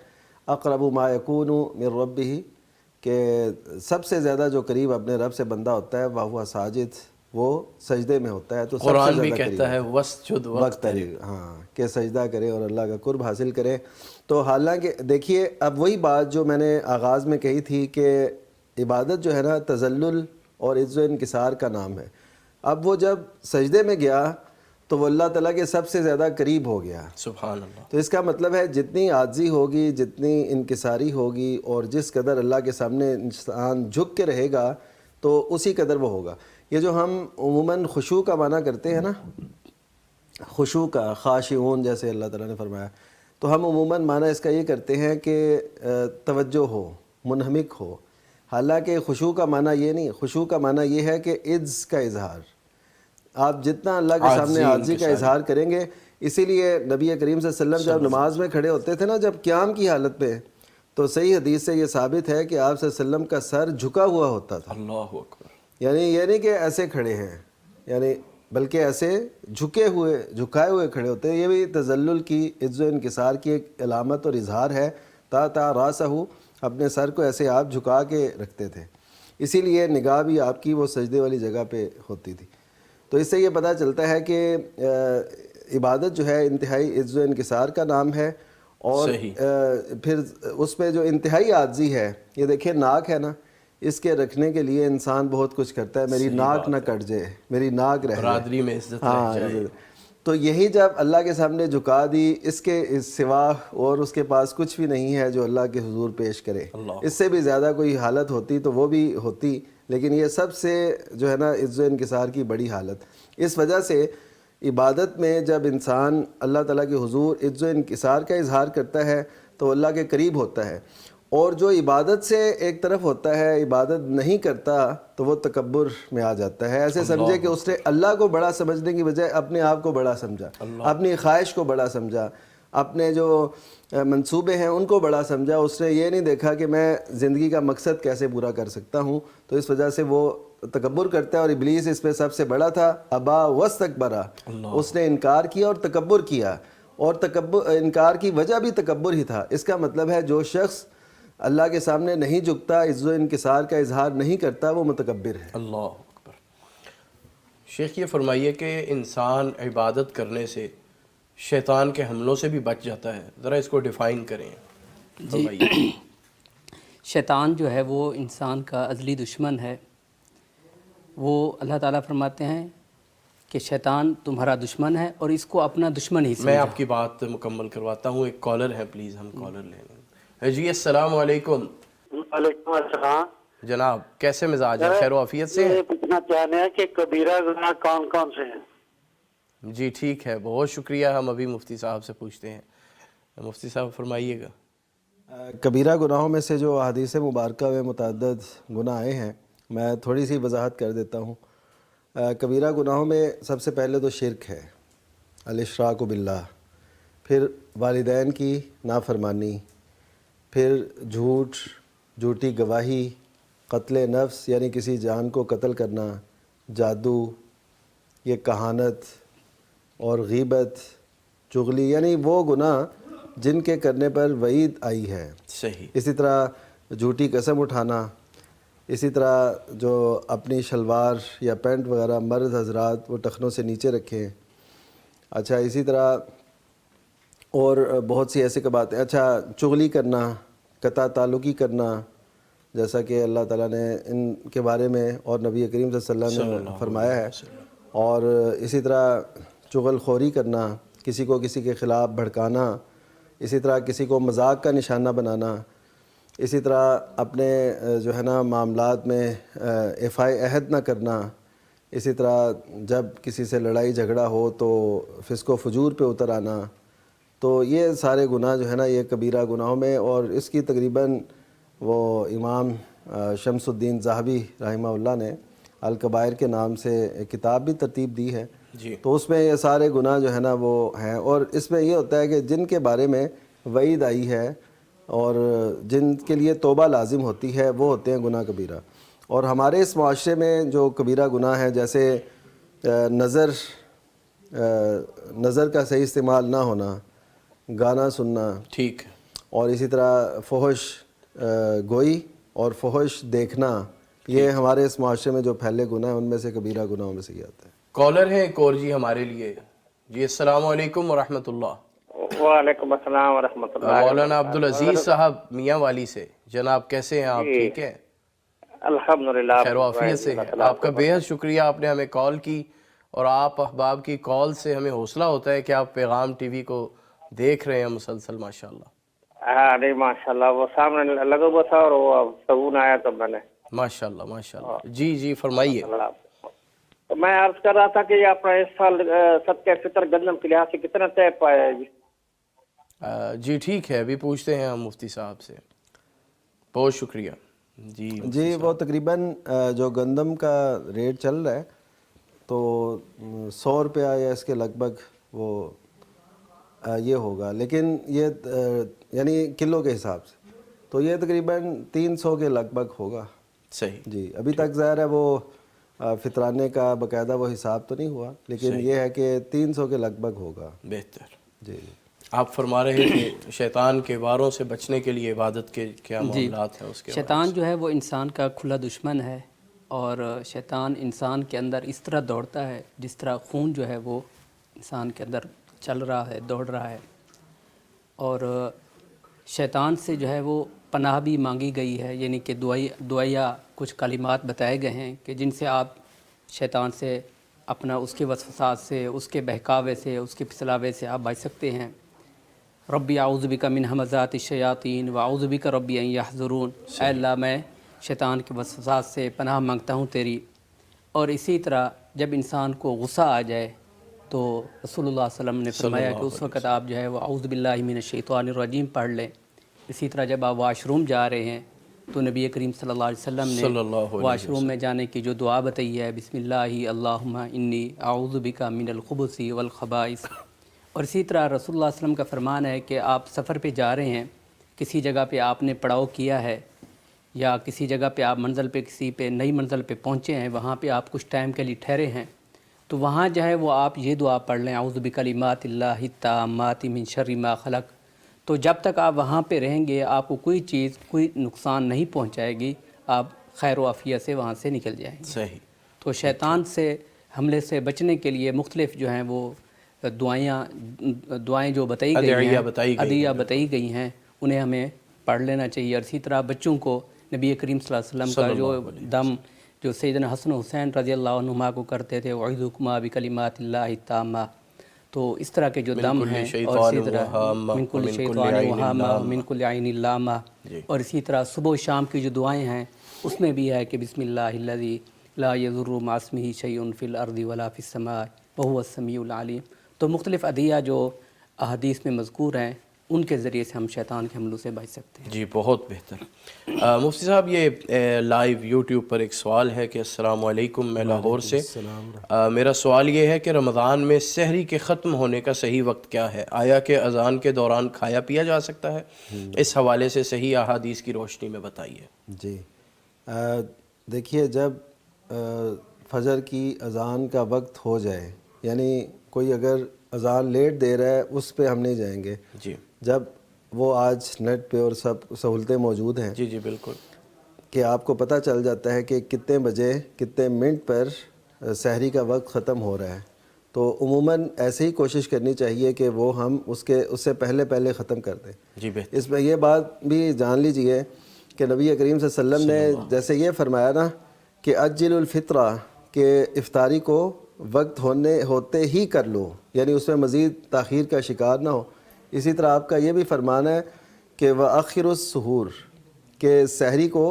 اقرب ما یکون من ربہ، کہ سب سے زیادہ جو قریب اپنے رب سے بندہ ہوتا ہے وہو ساجد، وہ سجدے میں ہوتا ہے. تو قرآن بھی کہتا ہے واسجد واقترب، ہاں، کہ سجدہ کرے اور اللہ کا قرب حاصل کرے. تو حالانکہ دیکھیے اب وہی بات جو میں نے آغاز میں کہی تھی کہ عبادت جو ہے نا تذلل اور عز و انکسار کا نام ہے. اب وہ جب سجدے میں گیا تو وہ اللہ تعالیٰ کے سب سے زیادہ قریب ہو گیا. سبحان اللہ. تو اس کا مطلب ہے جتنی عاجزی ہوگی، جتنی انکساری ہوگی، اور جس قدر اللہ کے سامنے انسان جھک کے رہے گا تو اسی قدر وہ ہوگا. یہ جو ہم عموماً خشوع کا معنی کرتے ہیں نا، خشوع کا، خاشعون جیسے اللہ تعالیٰ نے فرمایا، تو ہم عموماً معنی اس کا یہ کرتے ہیں کہ توجہ ہو، منہمک ہو. حالانکہ خشوع کا معنی یہ نہیں. خشوع کا معنی یہ ہے کہ عجز کا اظہار. آپ جتنا اللہ کے سامنے عاجزی کا اظہار کریں گے. اسی لیے نبی کریم صلی اللہ علیہ وسلم جب نماز میں کھڑے ہوتے تھے نا، جب قیام کی حالت میں، تو صحیح حدیث سے یہ ثابت ہے کہ آپ صلی اللہ علیہ وسلم کا سر جھکا ہوا ہوتا تھا. اللہ اکبر. یعنی یہ نہیں کہ ایسے کھڑے ہیں، یعنی بلکہ ایسے جھکائے ہوئے کھڑے ہوتے ہیں. یہ بھی تذلل کی، عز و انکسار کی ایک علامت اور اظہار ہے. تا راسہ، اپنے سر کو ایسے آپ جھکا کے رکھتے تھے. اسی لیے نگاہ بھی آپ کی وہ سجدے والی جگہ پہ ہوتی تھی. تو اس سے یہ پتہ چلتا ہے کہ عبادت جو ہے انتہائی عز و انکسار کا نام ہے. اور پھر اس میں جو انتہائی عاجزی ہے، یہ دیکھیں ناک ہے نا، اس کے رکھنے کے لیے انسان بہت کچھ کرتا ہے. میری ناک نہ کٹ جائے، میری ناک رہ برادری میں عزت رہ جائے. تو یہی جب اللہ کے سامنے جھکا دی، اس کے سوا اور اس کے پاس کچھ بھی نہیں ہے جو اللہ کے حضور پیش کرے. اس سے بھی زیادہ کوئی حالت ہوتی تو وہ بھی ہوتی، لیکن یہ سب سے جو ہے نا عز و انکسار کی بڑی حالت. اس وجہ سے عبادت میں جب انسان اللہ تعالیٰ کے حضور عز و انکسار کا اظہار کرتا ہے تو اللہ کے قریب ہوتا ہے. اور جو عبادت سے ایک طرف ہوتا ہے عبادت نہیں کرتا تو وہ تکبر میں آ جاتا ہے. ایسے سمجھے کہ اس نے اللہ کو بڑا سمجھنے کی بجائے اپنے آپ کو بڑا سمجھا, اپنی خواہش کو بڑا سمجھا, اپنے جو منصوبے ہیں ان کو بڑا سمجھا. اس نے یہ نہیں دیکھا کہ میں زندگی کا مقصد کیسے پورا کر سکتا ہوں, تو اس وجہ سے وہ تکبر کرتا ہے. اور ابلیس اس پہ سب سے بڑا تھا, ابا واستکبر, اس نے انکار کیا اور تکبر کیا, اور تکبر انکار کی وجہ بھی تکبر ہی تھا. اس کا مطلب ہے جو شخص اللہ کے سامنے نہیں جھکتا, عز و انکسار کا اظہار نہیں کرتا, وہ متکبر ہے. اللہ اکبر. شیخ یہ فرمائیے کہ انسان عبادت کرنے سے شیطان کے حملوں سے بھی بچ جاتا ہے, ذرا اس کو ڈیفائن کریں. جی, شیطان جو ہے وہ انسان کا ازلی دشمن ہے. وہ اللہ تعالیٰ فرماتے ہیں کہ شیطان تمہارا دشمن ہے اور اس کو اپنا دشمن ہی سمجھو. میں آپ کی بات مکمل کرواتا ہوں. ایک کالر ہے, پلیز ہم کالر لیں لیں. جی السلام علیکم. وعلیکم السلام جناب, کیسے مزاج ہے, خیر و عافیت سے؟ یہ پوچھنا چاہتے ہیں کہ کبیرہ گناہ کون کون سے ہیں؟ جی ٹھیک ہے, بہت شکریہ. ہم ابھی مفتی صاحب سے پوچھتے ہیں. مفتی صاحب فرمائیے گا. کبیرہ گناہوں میں سے جو احادیث مبارکہ میں متعدد گناہ آئے ہیں, میں تھوڑی سی وضاحت کر دیتا ہوں. کبیرہ گناہوں میں سب سے پہلے تو شرک ہے, الاشراک باللہ, پھر والدین کی نافرمانی, پھر جھوٹی گواہی, قتل نفس یعنی کسی جان کو قتل کرنا, جادو, یہ کہانت, اور غیبت, چغلی, یعنی وہ گناہ جن کے کرنے پر وعید آئی ہے. صحیح. اسی طرح جھوٹی قسم اٹھانا, اسی طرح جو اپنی شلوار یا پینٹ وغیرہ مرد حضرات وہ ٹخنوں سے نیچے رکھیں. اچھا, اسی طرح اور بہت سی ایسی باتیں. اچھا, چغلی کرنا, قطع تعلقی کرنا, جیسا کہ اللہ تعالیٰ نے ان کے بارے میں اور نبی کریم صلی اللہ علیہ وسلم نے فرمایا ہے. اور اسی طرح چغل خوری کرنا, کسی کو کسی کے خلاف بھڑکانا, اسی طرح کسی کو مذاق کا نشانہ بنانا, اسی طرح اپنے جو ہے نا معاملات میں ایفائے عہد نہ کرنا, اسی طرح جب کسی سے لڑائی جھگڑا ہو تو فسق و فجور پہ اتر آنا. تو یہ سارے گناہ جو ہے نا یہ کبیرہ گناہوں میں, اور اس کی تقریباً وہ امام شمس الدین ذہبی رحمہ اللہ نے الکبائر کے نام سے ایک کتاب بھی ترتیب دی ہے. جی. تو اس میں یہ سارے گناہ جو ہے نا وہ ہیں, اور اس میں یہ ہوتا ہے کہ جن کے بارے میں وعید آئی ہے اور جن کے لیے توبہ لازم ہوتی ہے وہ ہوتے ہیں گناہ کبیرہ. اور ہمارے اس معاشرے میں جو کبیرہ گناہ ہے, جیسے نظر کا صحیح استعمال نہ ہونا, گانا سننا, ٹھیک ہے, اور اسی طرح فحش گوئی اور فحش دیکھنا, یہ ہمارے اس معاشرے میں جو پھیلے گناہ ہیں ان میں سے کبیرہ گناہوں میں سے یہ آتا ہے. کالر ہے ایک اور جی ہمارے لیے. جی السلام علیکم ورحمۃ اللہ. وعلیکم السلام ورحمۃ اللہ. مولانا عبدالعزیز صاحب میاں والی سے. جناب کیسے ہیں آپ, ٹھیک ہیں؟ الحمدللہ خیر و عافیت سے ہیں. آپ کا بے حد شکریہ, آپ نے ہمیں کال کی, اور آپ احباب کی کال سے ہمیں حوصلہ ہوتا ہے کہ آپ پیغام ٹی وی کو دیکھ رہے ہیں مسلسل, ماشاءاللہ. ہاں نہیں ماشاءاللہ, وہ سامنے لگا ہوا تھا اور وہ سکون آیا تو میں نے. ماشاءاللہ ماشاءاللہ. جی جی فرمائیے. تو میں عرض کر رہا تھا کہ اپنا اس سال صدقہ فطر گندم کے لحاظ سے کتنا طے پایا ہے جی؟ جی ٹھیک ہے, ابھی پوچھتے ہیں ہم مفتی صاحب سے. بہت شکریہ. جی وہ تقریباً جو گندم کا ریٹ چل رہا ہے تو 100 روپیہ یا اس کے لگ بھگ وہ یہ ہوگا, لیکن یہ یعنی کلو کے حساب سے تو یہ تقریباً 300 کے لگ بھگ ہوگا. صحیح. جی ابھی تک ظاہر ہے وہ فطرانے کا باقاعدہ وہ حساب تو نہیں ہوا, لیکن یہ ہے کہ 300 کے لگ بھگ ہوگا. بہتر. جی آپ فرما رہے کہ شیطان کے واروں سے بچنے کے لیے عبادت کے کیا معاملات ہیں اس کے. شیطان جو ہے وہ انسان کا کھلا دشمن ہے, اور شیطان انسان کے اندر اس طرح دوڑتا ہے جس طرح خون جو ہے وہ انسان کے اندر چل رہا ہے, دوڑ رہا ہے. اور شیطان سے جو ہے وہ پناہ بھی مانگی گئی ہے, یعنی کہ دعائیا کچھ کلمات بتائے گئے ہیں کہ جن سے آپ شیطان سے اپنا اس کے وسوسات سے, اس کے بہکاوے سے, اس کے پھسلاوے سے آپ بچ سکتے ہیں. ربی اعوذ بک من ہمزات الشیاطین واعوذ بک ربی ان یحضرون. اے اللہ میں شیطان کے وسوسات سے پناہ مانگتا ہوں تیری. اور اسی طرح جب انسان کو غصہ آ جائے تو رسول اللہ صلی اللہ علیہ وسلم نے فرمایا کہ اس وقت آپ جو ہے وہ اعوذ باللہ من الشیطان الرجیم پڑھ لیں. اسی طرح جب آپ واش روم جا رہے ہیں تو نبی کریم صلی اللہ علیہ وسلم نے واش روم میں جانے کی جو دعا بتائی ہے، بسم اللہ اللہم انی اعوذ بک من الخبث والخبائث، اور اسی طرح رسول اللہ صلی اللہ علیہ وسلم کا فرمان ہے کہ آپ سفر پہ جا رہے ہیں، کسی جگہ پہ آپ نے پڑاؤ کیا ہے یا کسی جگہ پہ آپ منزل پہ کسی پہ نئی منزل پہ پہنچے ہیں، وہاں پہ آپ کچھ ٹائم کے لیے ٹھہرے ہیں، تو وہاں جو ہے وہ آپ یہ دعا پڑھ لیں، اعوذ بکلمات اللہ التامات من شر ما خلق. تو جب تک آپ وہاں پہ رہیں گے آپ کو کوئی چیز کوئی نقصان نہیں پہنچائے گی، آپ خیر و عافیت سے وہاں سے نکل جائیں گے. صحیح. تو شیطان سے حملے سے بچنے کے لیے مختلف جو ہیں وہ دعائیں جو بتائی گئی ہیں، ادعیہ بتائی گئی ہیں، انہیں ہمیں پڑھ لینا چاہیے. اور اسی طرح بچوں کو نبی کریم صلی اللہ علیہ وسلم کا جو دم جو سیدنا حسن و حسین رضی اللہ عنہما کو کرتے تھے، اعوذکما بکلمات اللہ التامہ، تو اس طرح کے جو دم ہیں، اور اسی طرح من کل شیطان وہامہ من کل عین لامہ، اور اسی طرح صبح و شام کی جو دعائیں ہیں اس میں بھی ہے کہ بسم اللہ الذی لا یضر مع اسمہ شیء فی الارض ولا فی السماء وہو السمیع العلیم. تو مختلف ادعیہ جو احادیث میں مذکور ہیں ان کے ذریعے سے ہم شیطان کے حملوں سے بچ سکتے ہیں. جی بہت بہتر. مفتی صاحب یہ لائیو یوٹیوب پر ایک سوال ہے کہ السلام علیکم، میں لاہور سے، میرا سوال یہ ہے کہ رمضان میں سحری کے ختم ہونے کا صحیح وقت کیا ہے؟ آیا کہ اذان کے دوران کھایا پیا جا سکتا ہے؟ اس حوالے سے صحیح احادیث کی روشنی میں بتائیے. جی دیکھیے، جب فجر کی اذان کا وقت ہو جائے، یعنی کوئی اگر اذان لیٹ دے رہا ہے اس پہ ہم نہیں جائیں گے. جی جب وہ آج نیٹ پہ اور سب سہولتیں موجود ہیں، جی جی بالکل، کہ آپ کو پتہ چل جاتا ہے کہ کتنے بجے کتنے منٹ پر سحری کا وقت ختم ہو رہا ہے، تو عموماً ایسے ہی کوشش کرنی چاہیے کہ وہ ہم اس سے پہلے ختم کر دیں. جی بہتر. اس میں یہ بات بھی جان لیجئے کہ نبی کریم صلی اللہ علیہ وسلم نے جیسے یہ فرمایا نا کہ اجل الفطرہ، کہ افطاری کو وقت ہوتے ہی کر لو، یعنی اس میں مزید تاخیر کا شکار نہ ہو. اسی طرح آپ کا یہ بھی فرمان ہے کہ وَأَخِّرُ السُّحُورِ، کہ سحری کو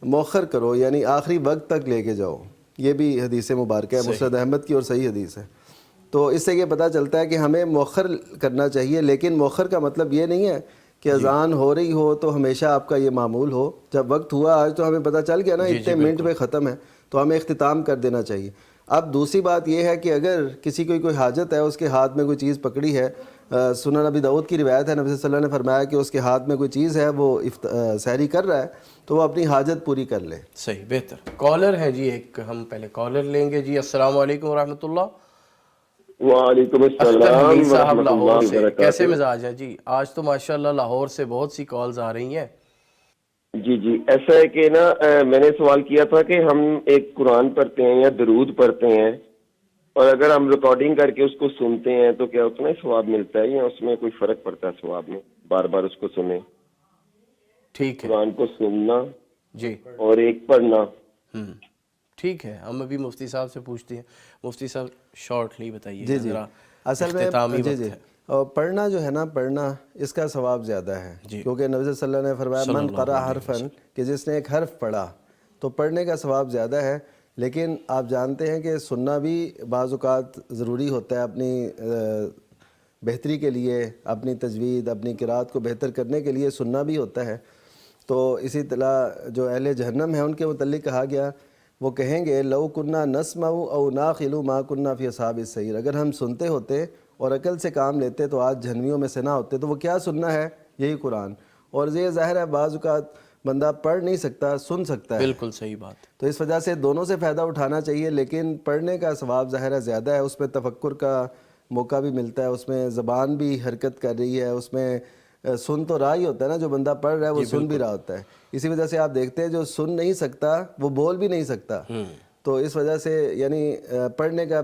مؤخر کرو، یعنی آخری وقت تک لے کے جاؤ. یہ بھی حدیث مبارکہ ہے، مسند احمد کی اور صحیح حدیث ہے. تو اس سے یہ پتہ چلتا ہے کہ ہمیں مؤخر کرنا چاہیے، لیکن مؤخر کا مطلب یہ نہیں ہے کہ اذان ہو رہی ہو تو ہمیشہ آپ کا یہ معمول ہو. جب وقت ہوا آج تو ہمیں پتہ چل گیا نا اتنے منٹ میں ختم ہے، تو ہمیں اختتام کر دینا چاہیے. اب دوسری بات یہ ہے کہ اگر کسی کو کوئی حاجت ہے، اس کے ہاتھ میں کوئی چیز پکڑی ہے، سنن ابی داؤد کی روایت ہے، نبی صلی اللہ علیہ وسلم نے فرمایا کہ اس کے ہاتھ میں کوئی چیز ہے، وہ سحری کر رہا ہے، تو وہ اپنی حاجت پوری کر لے. صحیح، بہتر. کالر ہے جی ایک، ہم پہلے کالر لیں گے. جی السلام علیکم ورحمۃ اللہ. وعلیکم السلام صاحب لاہور ورحمۃ سے، اللہ کیسے مزاج ہے جی؟ آج تو ماشاءاللہ لاہور سے بہت سی کالز آ رہی ہیں. جی ایسا ہے کہ نا میں نے سوال کیا تھا کہ ہم ایک قرآن پڑھتے ہیں یا درود پڑھتے ہیں، اور اگر ہم ریکارڈنگ کر کے اس کو سنتے ہیں تو کیا اتنا ہی ثواب ملتا ہے یا اس میں کوئی فرق پڑتا ہے ثواب میں؟ بار بار اس کو سنیں، ٹھیک ہے، قرآن کو سننا جی اور ایک پڑھنا. ٹھیک ہے. ہم ابھی مفتی صاحب سے پوچھتے ہیں. مفتی صاحب شارٹلی بتائیے. جی اصل میں جی اور پڑھنا جو ہے نا، پڑھنا اس کا ثواب زیادہ ہے، کیونکہ نبی صلی اللہ علیہ وسلم نے فرمایا من قرأ حرفا، کہ جس نے ایک حرف پڑھا تو پڑھنے کا ثواب زیادہ ہے. لیکن آپ جانتے ہیں کہ سننا بھی بعض اوقات ضروری ہوتا ہے اپنی بہتری کے لیے، اپنی تجوید، اپنی قرات کو بہتر کرنے کے لیے سننا بھی ہوتا ہے. تو اسی طرح جو اہل جہنم ہیں ان کے متعلق کہا گیا، وہ کہیں گے لو کننا نسمع او ناقل ما کننا فی اصحاب السعیر، اگر ہم سنتے ہوتے اور عقل سے کام لیتے تو آج جہنمیوں میں سے نہ ہوتے. تو وہ کیا سننا ہے؟ یہی قرآن. اور یہ ظاہر ہے بعض اوقات بندہ پڑھ نہیں سکتا، سن سکتا ہے. بالکل صحیح بات. تو اس وجہ سے دونوں سے فائدہ اٹھانا چاہیے، لیکن پڑھنے کا ثواب ظاہر ہے زیادہ ہے. اس میں تفکر کا موقع بھی ملتا ہے، اس میں زبان بھی حرکت کر رہی ہے، اس میں سن تو رہا ہی ہوتا ہے نا، جو بندہ پڑھ رہا ہے وہ سن بھی رہا ہوتا ہے. اسی وجہ سے آپ دیکھتے ہیں جو سن نہیں سکتا وہ بول بھی نہیں سکتا. تو اس وجہ سے یعنی پڑھنے کا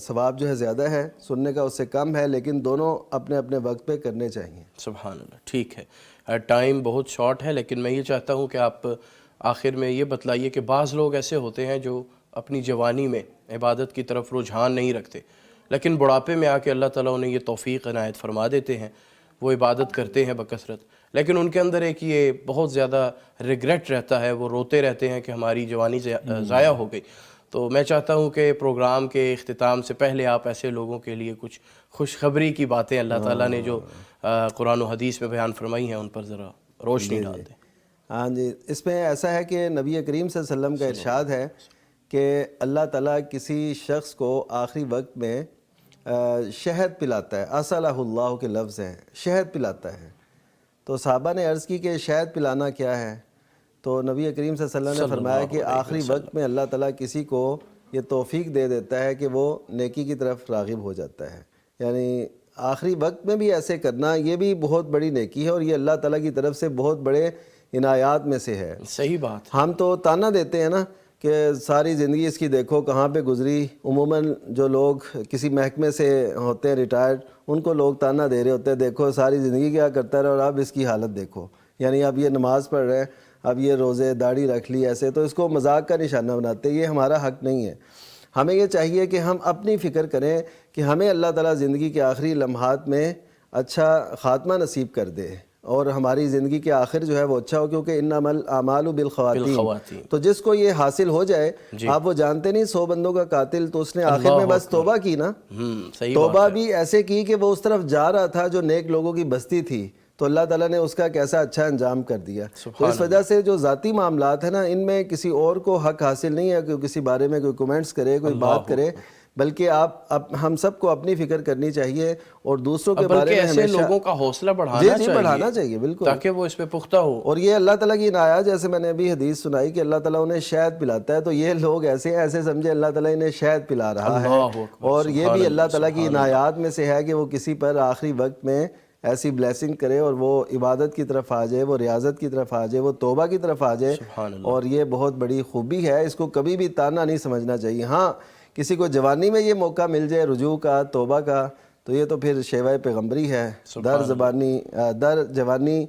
ثواب جو ہے زیادہ ہے، سننے کا اس سے کم ہے، لیکن دونوں اپنے اپنے وقت پہ کرنے چاہیے. سبحان اللہ. ٹھیک ہے، ٹائم بہت شارٹ ہے، لیکن میں یہ چاہتا ہوں کہ آپ آخر میں یہ بتلائیے کہ بعض لوگ ایسے ہوتے ہیں جو اپنی جوانی میں عبادت کی طرف رجحان نہیں رکھتے، لیکن بڑھاپے میں آ کے اللہ تعالیٰ انہیں یہ توفیق عنایت فرما دیتے ہیں، وہ عبادت کرتے ہیں بکثرت، لیکن ان کے اندر ایک یہ بہت زیادہ ریگریٹ رہتا ہے، وہ روتے رہتے ہیں کہ ہماری جوانی ضائع ہو گئی. تو میں چاہتا ہوں کہ پروگرام کے اختتام سے پہلے آپ ایسے لوگوں کے لیے کچھ خوشخبری کی باتیں اللہ تعالیٰ نے جو قرآن و حدیث میں بیان فرمائی ہیں ان پر ذرا روشنی ڈال دیں۔ ہاں جی، اس میں ایسا ہے کہ نبی کریم صلی اللہ علیہ وسلم کا ارشاد ہے کہ اللہ تعالیٰ کسی شخص کو آخری وقت میں شہد پلاتا ہے، اصلہ اللہ کے لفظ ہیں، شہد پلاتا ہے۔ تو صحابہ نے عرض کی کہ شہد پلانا کیا ہے؟ تو نبی کریم صلی اللہ علیہ وسلم نے فرمایا کہ آخری وقت میں اللہ تعالیٰ کسی کو یہ توفیق دے دیتا ہے کہ وہ نیکی کی طرف راغب ہو جاتا ہے، یعنی آخری وقت میں بھی ایسے کرنا یہ بھی بہت بڑی نیکی ہے، اور یہ اللہ تعالیٰ کی طرف سے بہت بڑے عنایات میں سے ہے۔ صحیح بات۔ ہم تو تانا دیتے ہیں نا کہ ساری زندگی اس کی دیکھو کہاں پہ گزری، عموماً جو لوگ کسی محکمے سے ہوتے ہیں ریٹائرڈ، ان کو لوگ تانا دے رہے ہوتے ہیں دیکھو ساری زندگی کیا کرتا رہا اور اب اس کی حالت دیکھو، یعنی اب یہ نماز پڑھ رہے ہیں، اب یہ روزے داڑھی رکھ لی ایسے، تو اس کو مذاق کا نشانہ بناتے ہیں۔ یہ ہمارا حق نہیں ہے۔ ہمیں یہ چاہیے کہ ہم اپنی فکر کریں کہ ہمیں اللہ تعالیٰ زندگی کے آخری لمحات میں اچھا خاتمہ نصیب کر دے، اور ہماری زندگی کے آخر جو ہے وہ اچھا ہو، کیونکہ انما الاعمال بالخواتیم۔ تو جس کو یہ حاصل ہو جائے، آپ وہ جانتے نہیں 100 بندوں کا قاتل، تو اس نے آخر میں بس توبہ کی نا، توبہ بھی ایسے کی کہ وہ اس طرف جا رہا تھا جو نیک لوگوں کی بستی تھی، تو اللہ تعالیٰ نے اس کا کیسا اچھا انجام کر دیا۔ تو اس وجہ سے جو ذاتی معاملات ہیں نا، ان میں کسی اور کو حق حاصل نہیں ہے کہ کسی بارے میں کوئی کمنٹس کرے، کوئی بات کرے، بلکہ ہم سب کو اپنی فکر کرنی چاہیے اور دوسروں کے بارے میں ایسے لوگوں کا حوصلہ بڑھانا چاہیے بالکل، تاکہ وہ اس پہ پختہ ہو۔ اور یہ اللہ تعالیٰ کی عنایات، جیسے میں نے ابھی حدیث سنائی کہ اللہ تعالیٰ انہیں شہد پلاتا ہے، تو یہ لوگ ایسے سمجھے اللہ تعالیٰ انہیں شہد پلا رہا ہے، اور یہ بھی اللہ تعالیٰ کی عنایات میں سے ہے کہ وہ کسی پر آخری وقت میں ایسی بلیسنگ کرے اور وہ عبادت کی طرف آ جائے، وہ ریاضت کی طرف آ جائے، وہ توبہ کی طرف آ جائے، اور یہ بہت بڑی خوبی ہے۔ اس کو کبھی بھی تانا نہیں سمجھنا چاہیے۔ ہاں، کسی کو جوانی میں یہ موقع مل جائے رجوع کا، توبہ کا، تو یہ تو پھر شیوہ پیغمبری ہے۔ در جوانی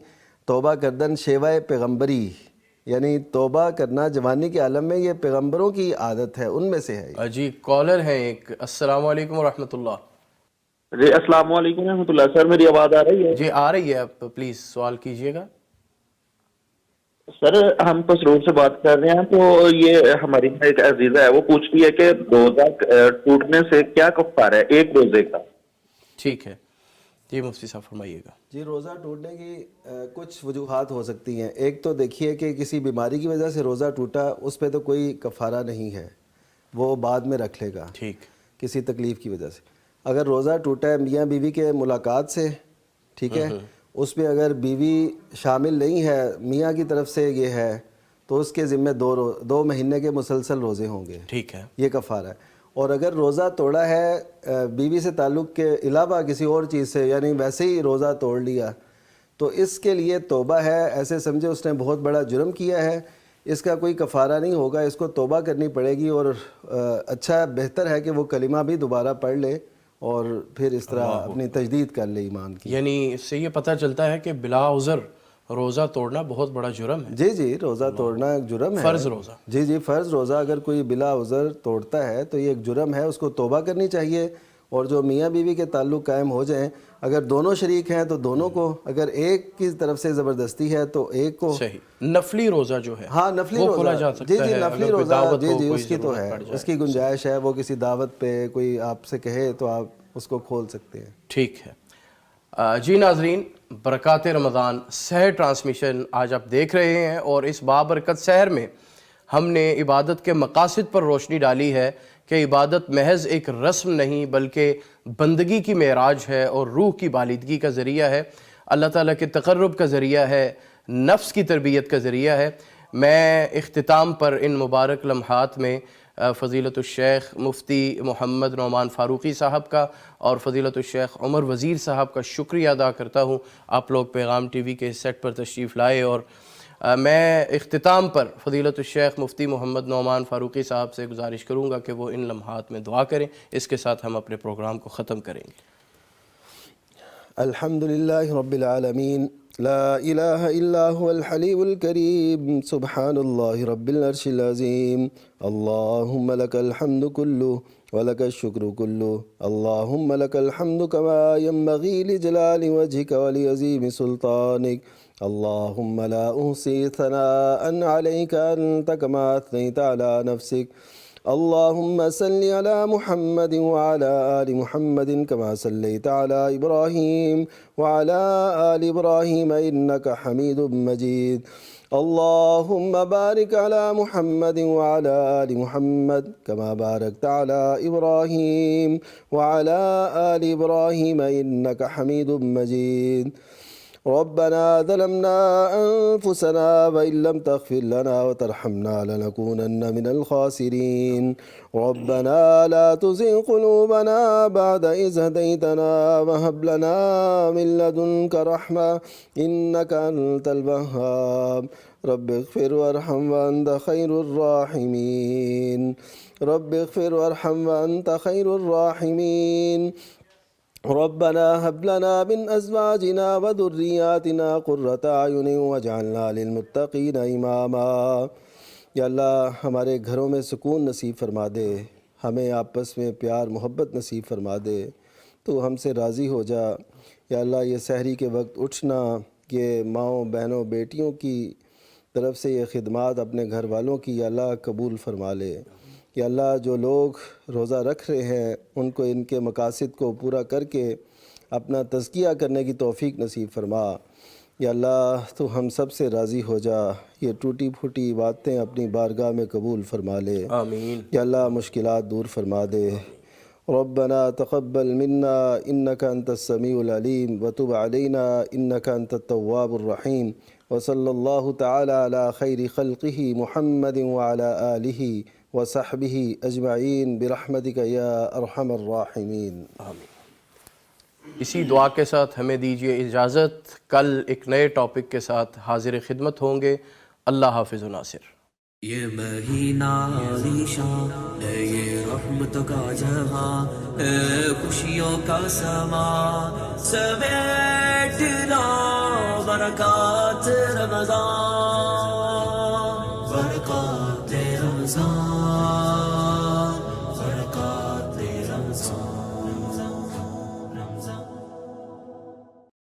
توبہ کردن شیوہ پیغمبری، یعنی توبہ کرنا جوانی کے عالم میں یہ پیغمبروں کی عادت ہے، ان میں سے ہے۔ جی کالر ہیں ایک۔ السلام علیکم ورحمۃ اللہ۔ جی السلام علیکم ورحمۃ اللہ۔ سر میری آواز آ رہی ہے؟ جی آ رہی ہے، آپ پلیز سوال کیجئے گا۔ سر ہم پسرور سے بات کر رہے ہیں، تو یہ ہماری ایک عزیزہ ہے، وہ پوچھتی ہے کہ روزہ ٹوٹنے سے کیا کفارہ ہے ایک روزے کا؟ ٹھیک ہے جی مفتی صاحب فرمائیے گا۔ جی روزہ ٹوٹنے کی کچھ وجوہات ہو سکتی ہیں۔ ایک تو دیکھیے کہ کسی بیماری کی وجہ سے روزہ ٹوٹا، اس پہ تو کوئی کفارہ نہیں ہے، وہ بعد میں رکھ لے گا، ٹھیک، کسی تکلیف کی وجہ سے۔ اگر روزہ ٹوٹا ہے میاں بیوی کے ملاقات سے، ٹھیک ہے، اس میں اگر بیوی شامل نہیں ہے، میاں کی طرف سے یہ ہے، تو اس کے ذمہ 2 مہینے کے مسلسل روزے ہوں گے، ٹھیک ہے، یہ کفارہ ہے۔ اور اگر روزہ توڑا ہے بیوی سے تعلق کے علاوہ کسی اور چیز سے، یعنی ویسے ہی روزہ توڑ لیا، تو اس کے لیے توبہ ہے، ایسے سمجھے اس نے بہت بڑا جرم کیا ہے، اس کا کوئی کفارہ نہیں ہوگا، اس کو توبہ کرنی پڑے گی، اور اچھا بہتر ہے کہ وہ کلمہ بھی دوبارہ پڑھ لے اور پھر اس طرح اپنی تجدید کر لے ایمان کی۔ یعنی اس سے یہ پتہ چلتا ہے کہ بلا عذر روزہ توڑنا بہت بڑا جرم ہے۔ جی روزہ توڑنا ایک جرم ہے، فرض روزہ، جی فرض روزہ اگر کوئی بلا عذر توڑتا ہے تو یہ ایک جرم ہے، اس کو توبہ کرنی چاہیے۔ اور جو میاں بیوی کے تعلق قائم ہو جائیں، اگر دونوں شریک ہیں تو دونوں کو، اگر ایک کی طرف سے زبردستی ہے تو ایک کو۔ صحیح۔ نفلی روزہ جو ہے ہاں نفلی روزہ، جی نفلی روزہ، جی اس کی تو ہے، اس کی گنجائش ہے، وہ کسی دعوت پہ کوئی آپ سے کہے تو آپ اس کو کھول سکتے ہیں۔ ٹھیک ہے جی ناظرین، برکات رمضان سحر ٹرانسمیشن آج آپ دیکھ رہے ہیں، اور اس بابرکت سحر میں ہم نے عبادت کے مقاصد پر روشنی ڈالی ہے کہ عبادت محض ایک رسم نہیں بلکہ بندگی کی معراج ہے، اور روح کی بالادگی کا ذریعہ ہے، اللہ تعالیٰ کے تقرب کا ذریعہ ہے، نفس کی تربیت کا ذریعہ ہے۔ میں اختتام پر ان مبارک لمحات میں فضیلت الشیخ مفتی محمد نعمان فاروقی صاحب کا اور فضیلت الشیخ عمر وزیر صاحب کا شکریہ ادا کرتا ہوں۔ آپ لوگ پیغام ٹی وی کے سیٹ پر تشریف لائے، اور میں اختتام پر فضیلت الشیخ مفتی محمد نعمان فاروقی صاحب سے گزارش کروں گا کہ وہ ان لمحات میں دعا کریں۔ اس کے ساتھ ہم اپنے پروگرام کو ختم کریں گے۔ الحمدللہ رب العالمین، لا الہ الا هو الحلی الکریم، سبحان اللہ رب العرش العظیم، اللہم لک الحمد کلہ ولک الشکر کلہ، اللہم لک الحمد کما ینبغی لجلال وجہک ولعظیم سلطانک، اللہم لا احصی ثناء علیک انت کما اثنیت علی نفسک، اللهم صل على محمد وعلى آل محمد كما صليت على إبراهيم وعلى آل إبراهيم إنك حميد مجيد. اللهم بارك على محمد وعلى آل محمد كما باركت على إبراهيم وعلى آل إبراهيم إنك حميد مجيد. ربنا ظلمنا أنفسنا وإن لم تغفر لنا وترحمنا لنكونن من الخاسرين. ربنا لا تزغ قلوبنا بعد إذ هديتنا وهب لنا من لدنك رحمة إنك أنت الوهاب. رب اغفر وارحم وأنت خير الراحمين. رب اغفر وارحم وأنت خير الراحمين. ربنا هب لنا من أزواجنا وذرياتنا قرة أعين واجعلنا للمتقين إماما. یا اللہ ہمارے گھروں میں سکون نصیب فرما دے، ہمیں آپس میں پیار محبت نصیب فرما دے، تو ہم سے راضی ہو جا. یا اللہ یہ سحری کے وقت اٹھنا، یہ ماؤں بہنوں بیٹیوں کی طرف سے یہ خدمات اپنے گھر والوں کی یا اللہ قبول فرما لے. یا اللہ جو لوگ روزہ رکھ رہے ہیں ان کو ان کے مقاصد کو پورا کر کے اپنا تزکیہ کرنے کی توفیق نصیب فرما. یا اللہ تو ہم سب سے راضی ہو جا، یہ ٹوٹی پھوٹی باتیں اپنی بارگاہ میں قبول فرما لے. آمین. یا اللہ مشکلات دور فرما دے. ربنا تقبل منا انك انت السميع العليم وتب علينا انك انت التواب الرحيم. وصلى الله تعالى على خير خلقه محمد وعلى آله وصحبه اجمعین برحمتک یا ارحم الراحمین. آمین. اسی دعا کے ساتھ ہمیں دیجیے اجازت، کل ایک نئے ٹاپک کے ساتھ حاضر خدمت ہوں گے. اللہ حافظ و ناصر. یہ مہینہ عالیشان ہے، یہ رحمت کا جہاں ہے، خوشیوں کا سما سمیٹ لا برکات رمضان.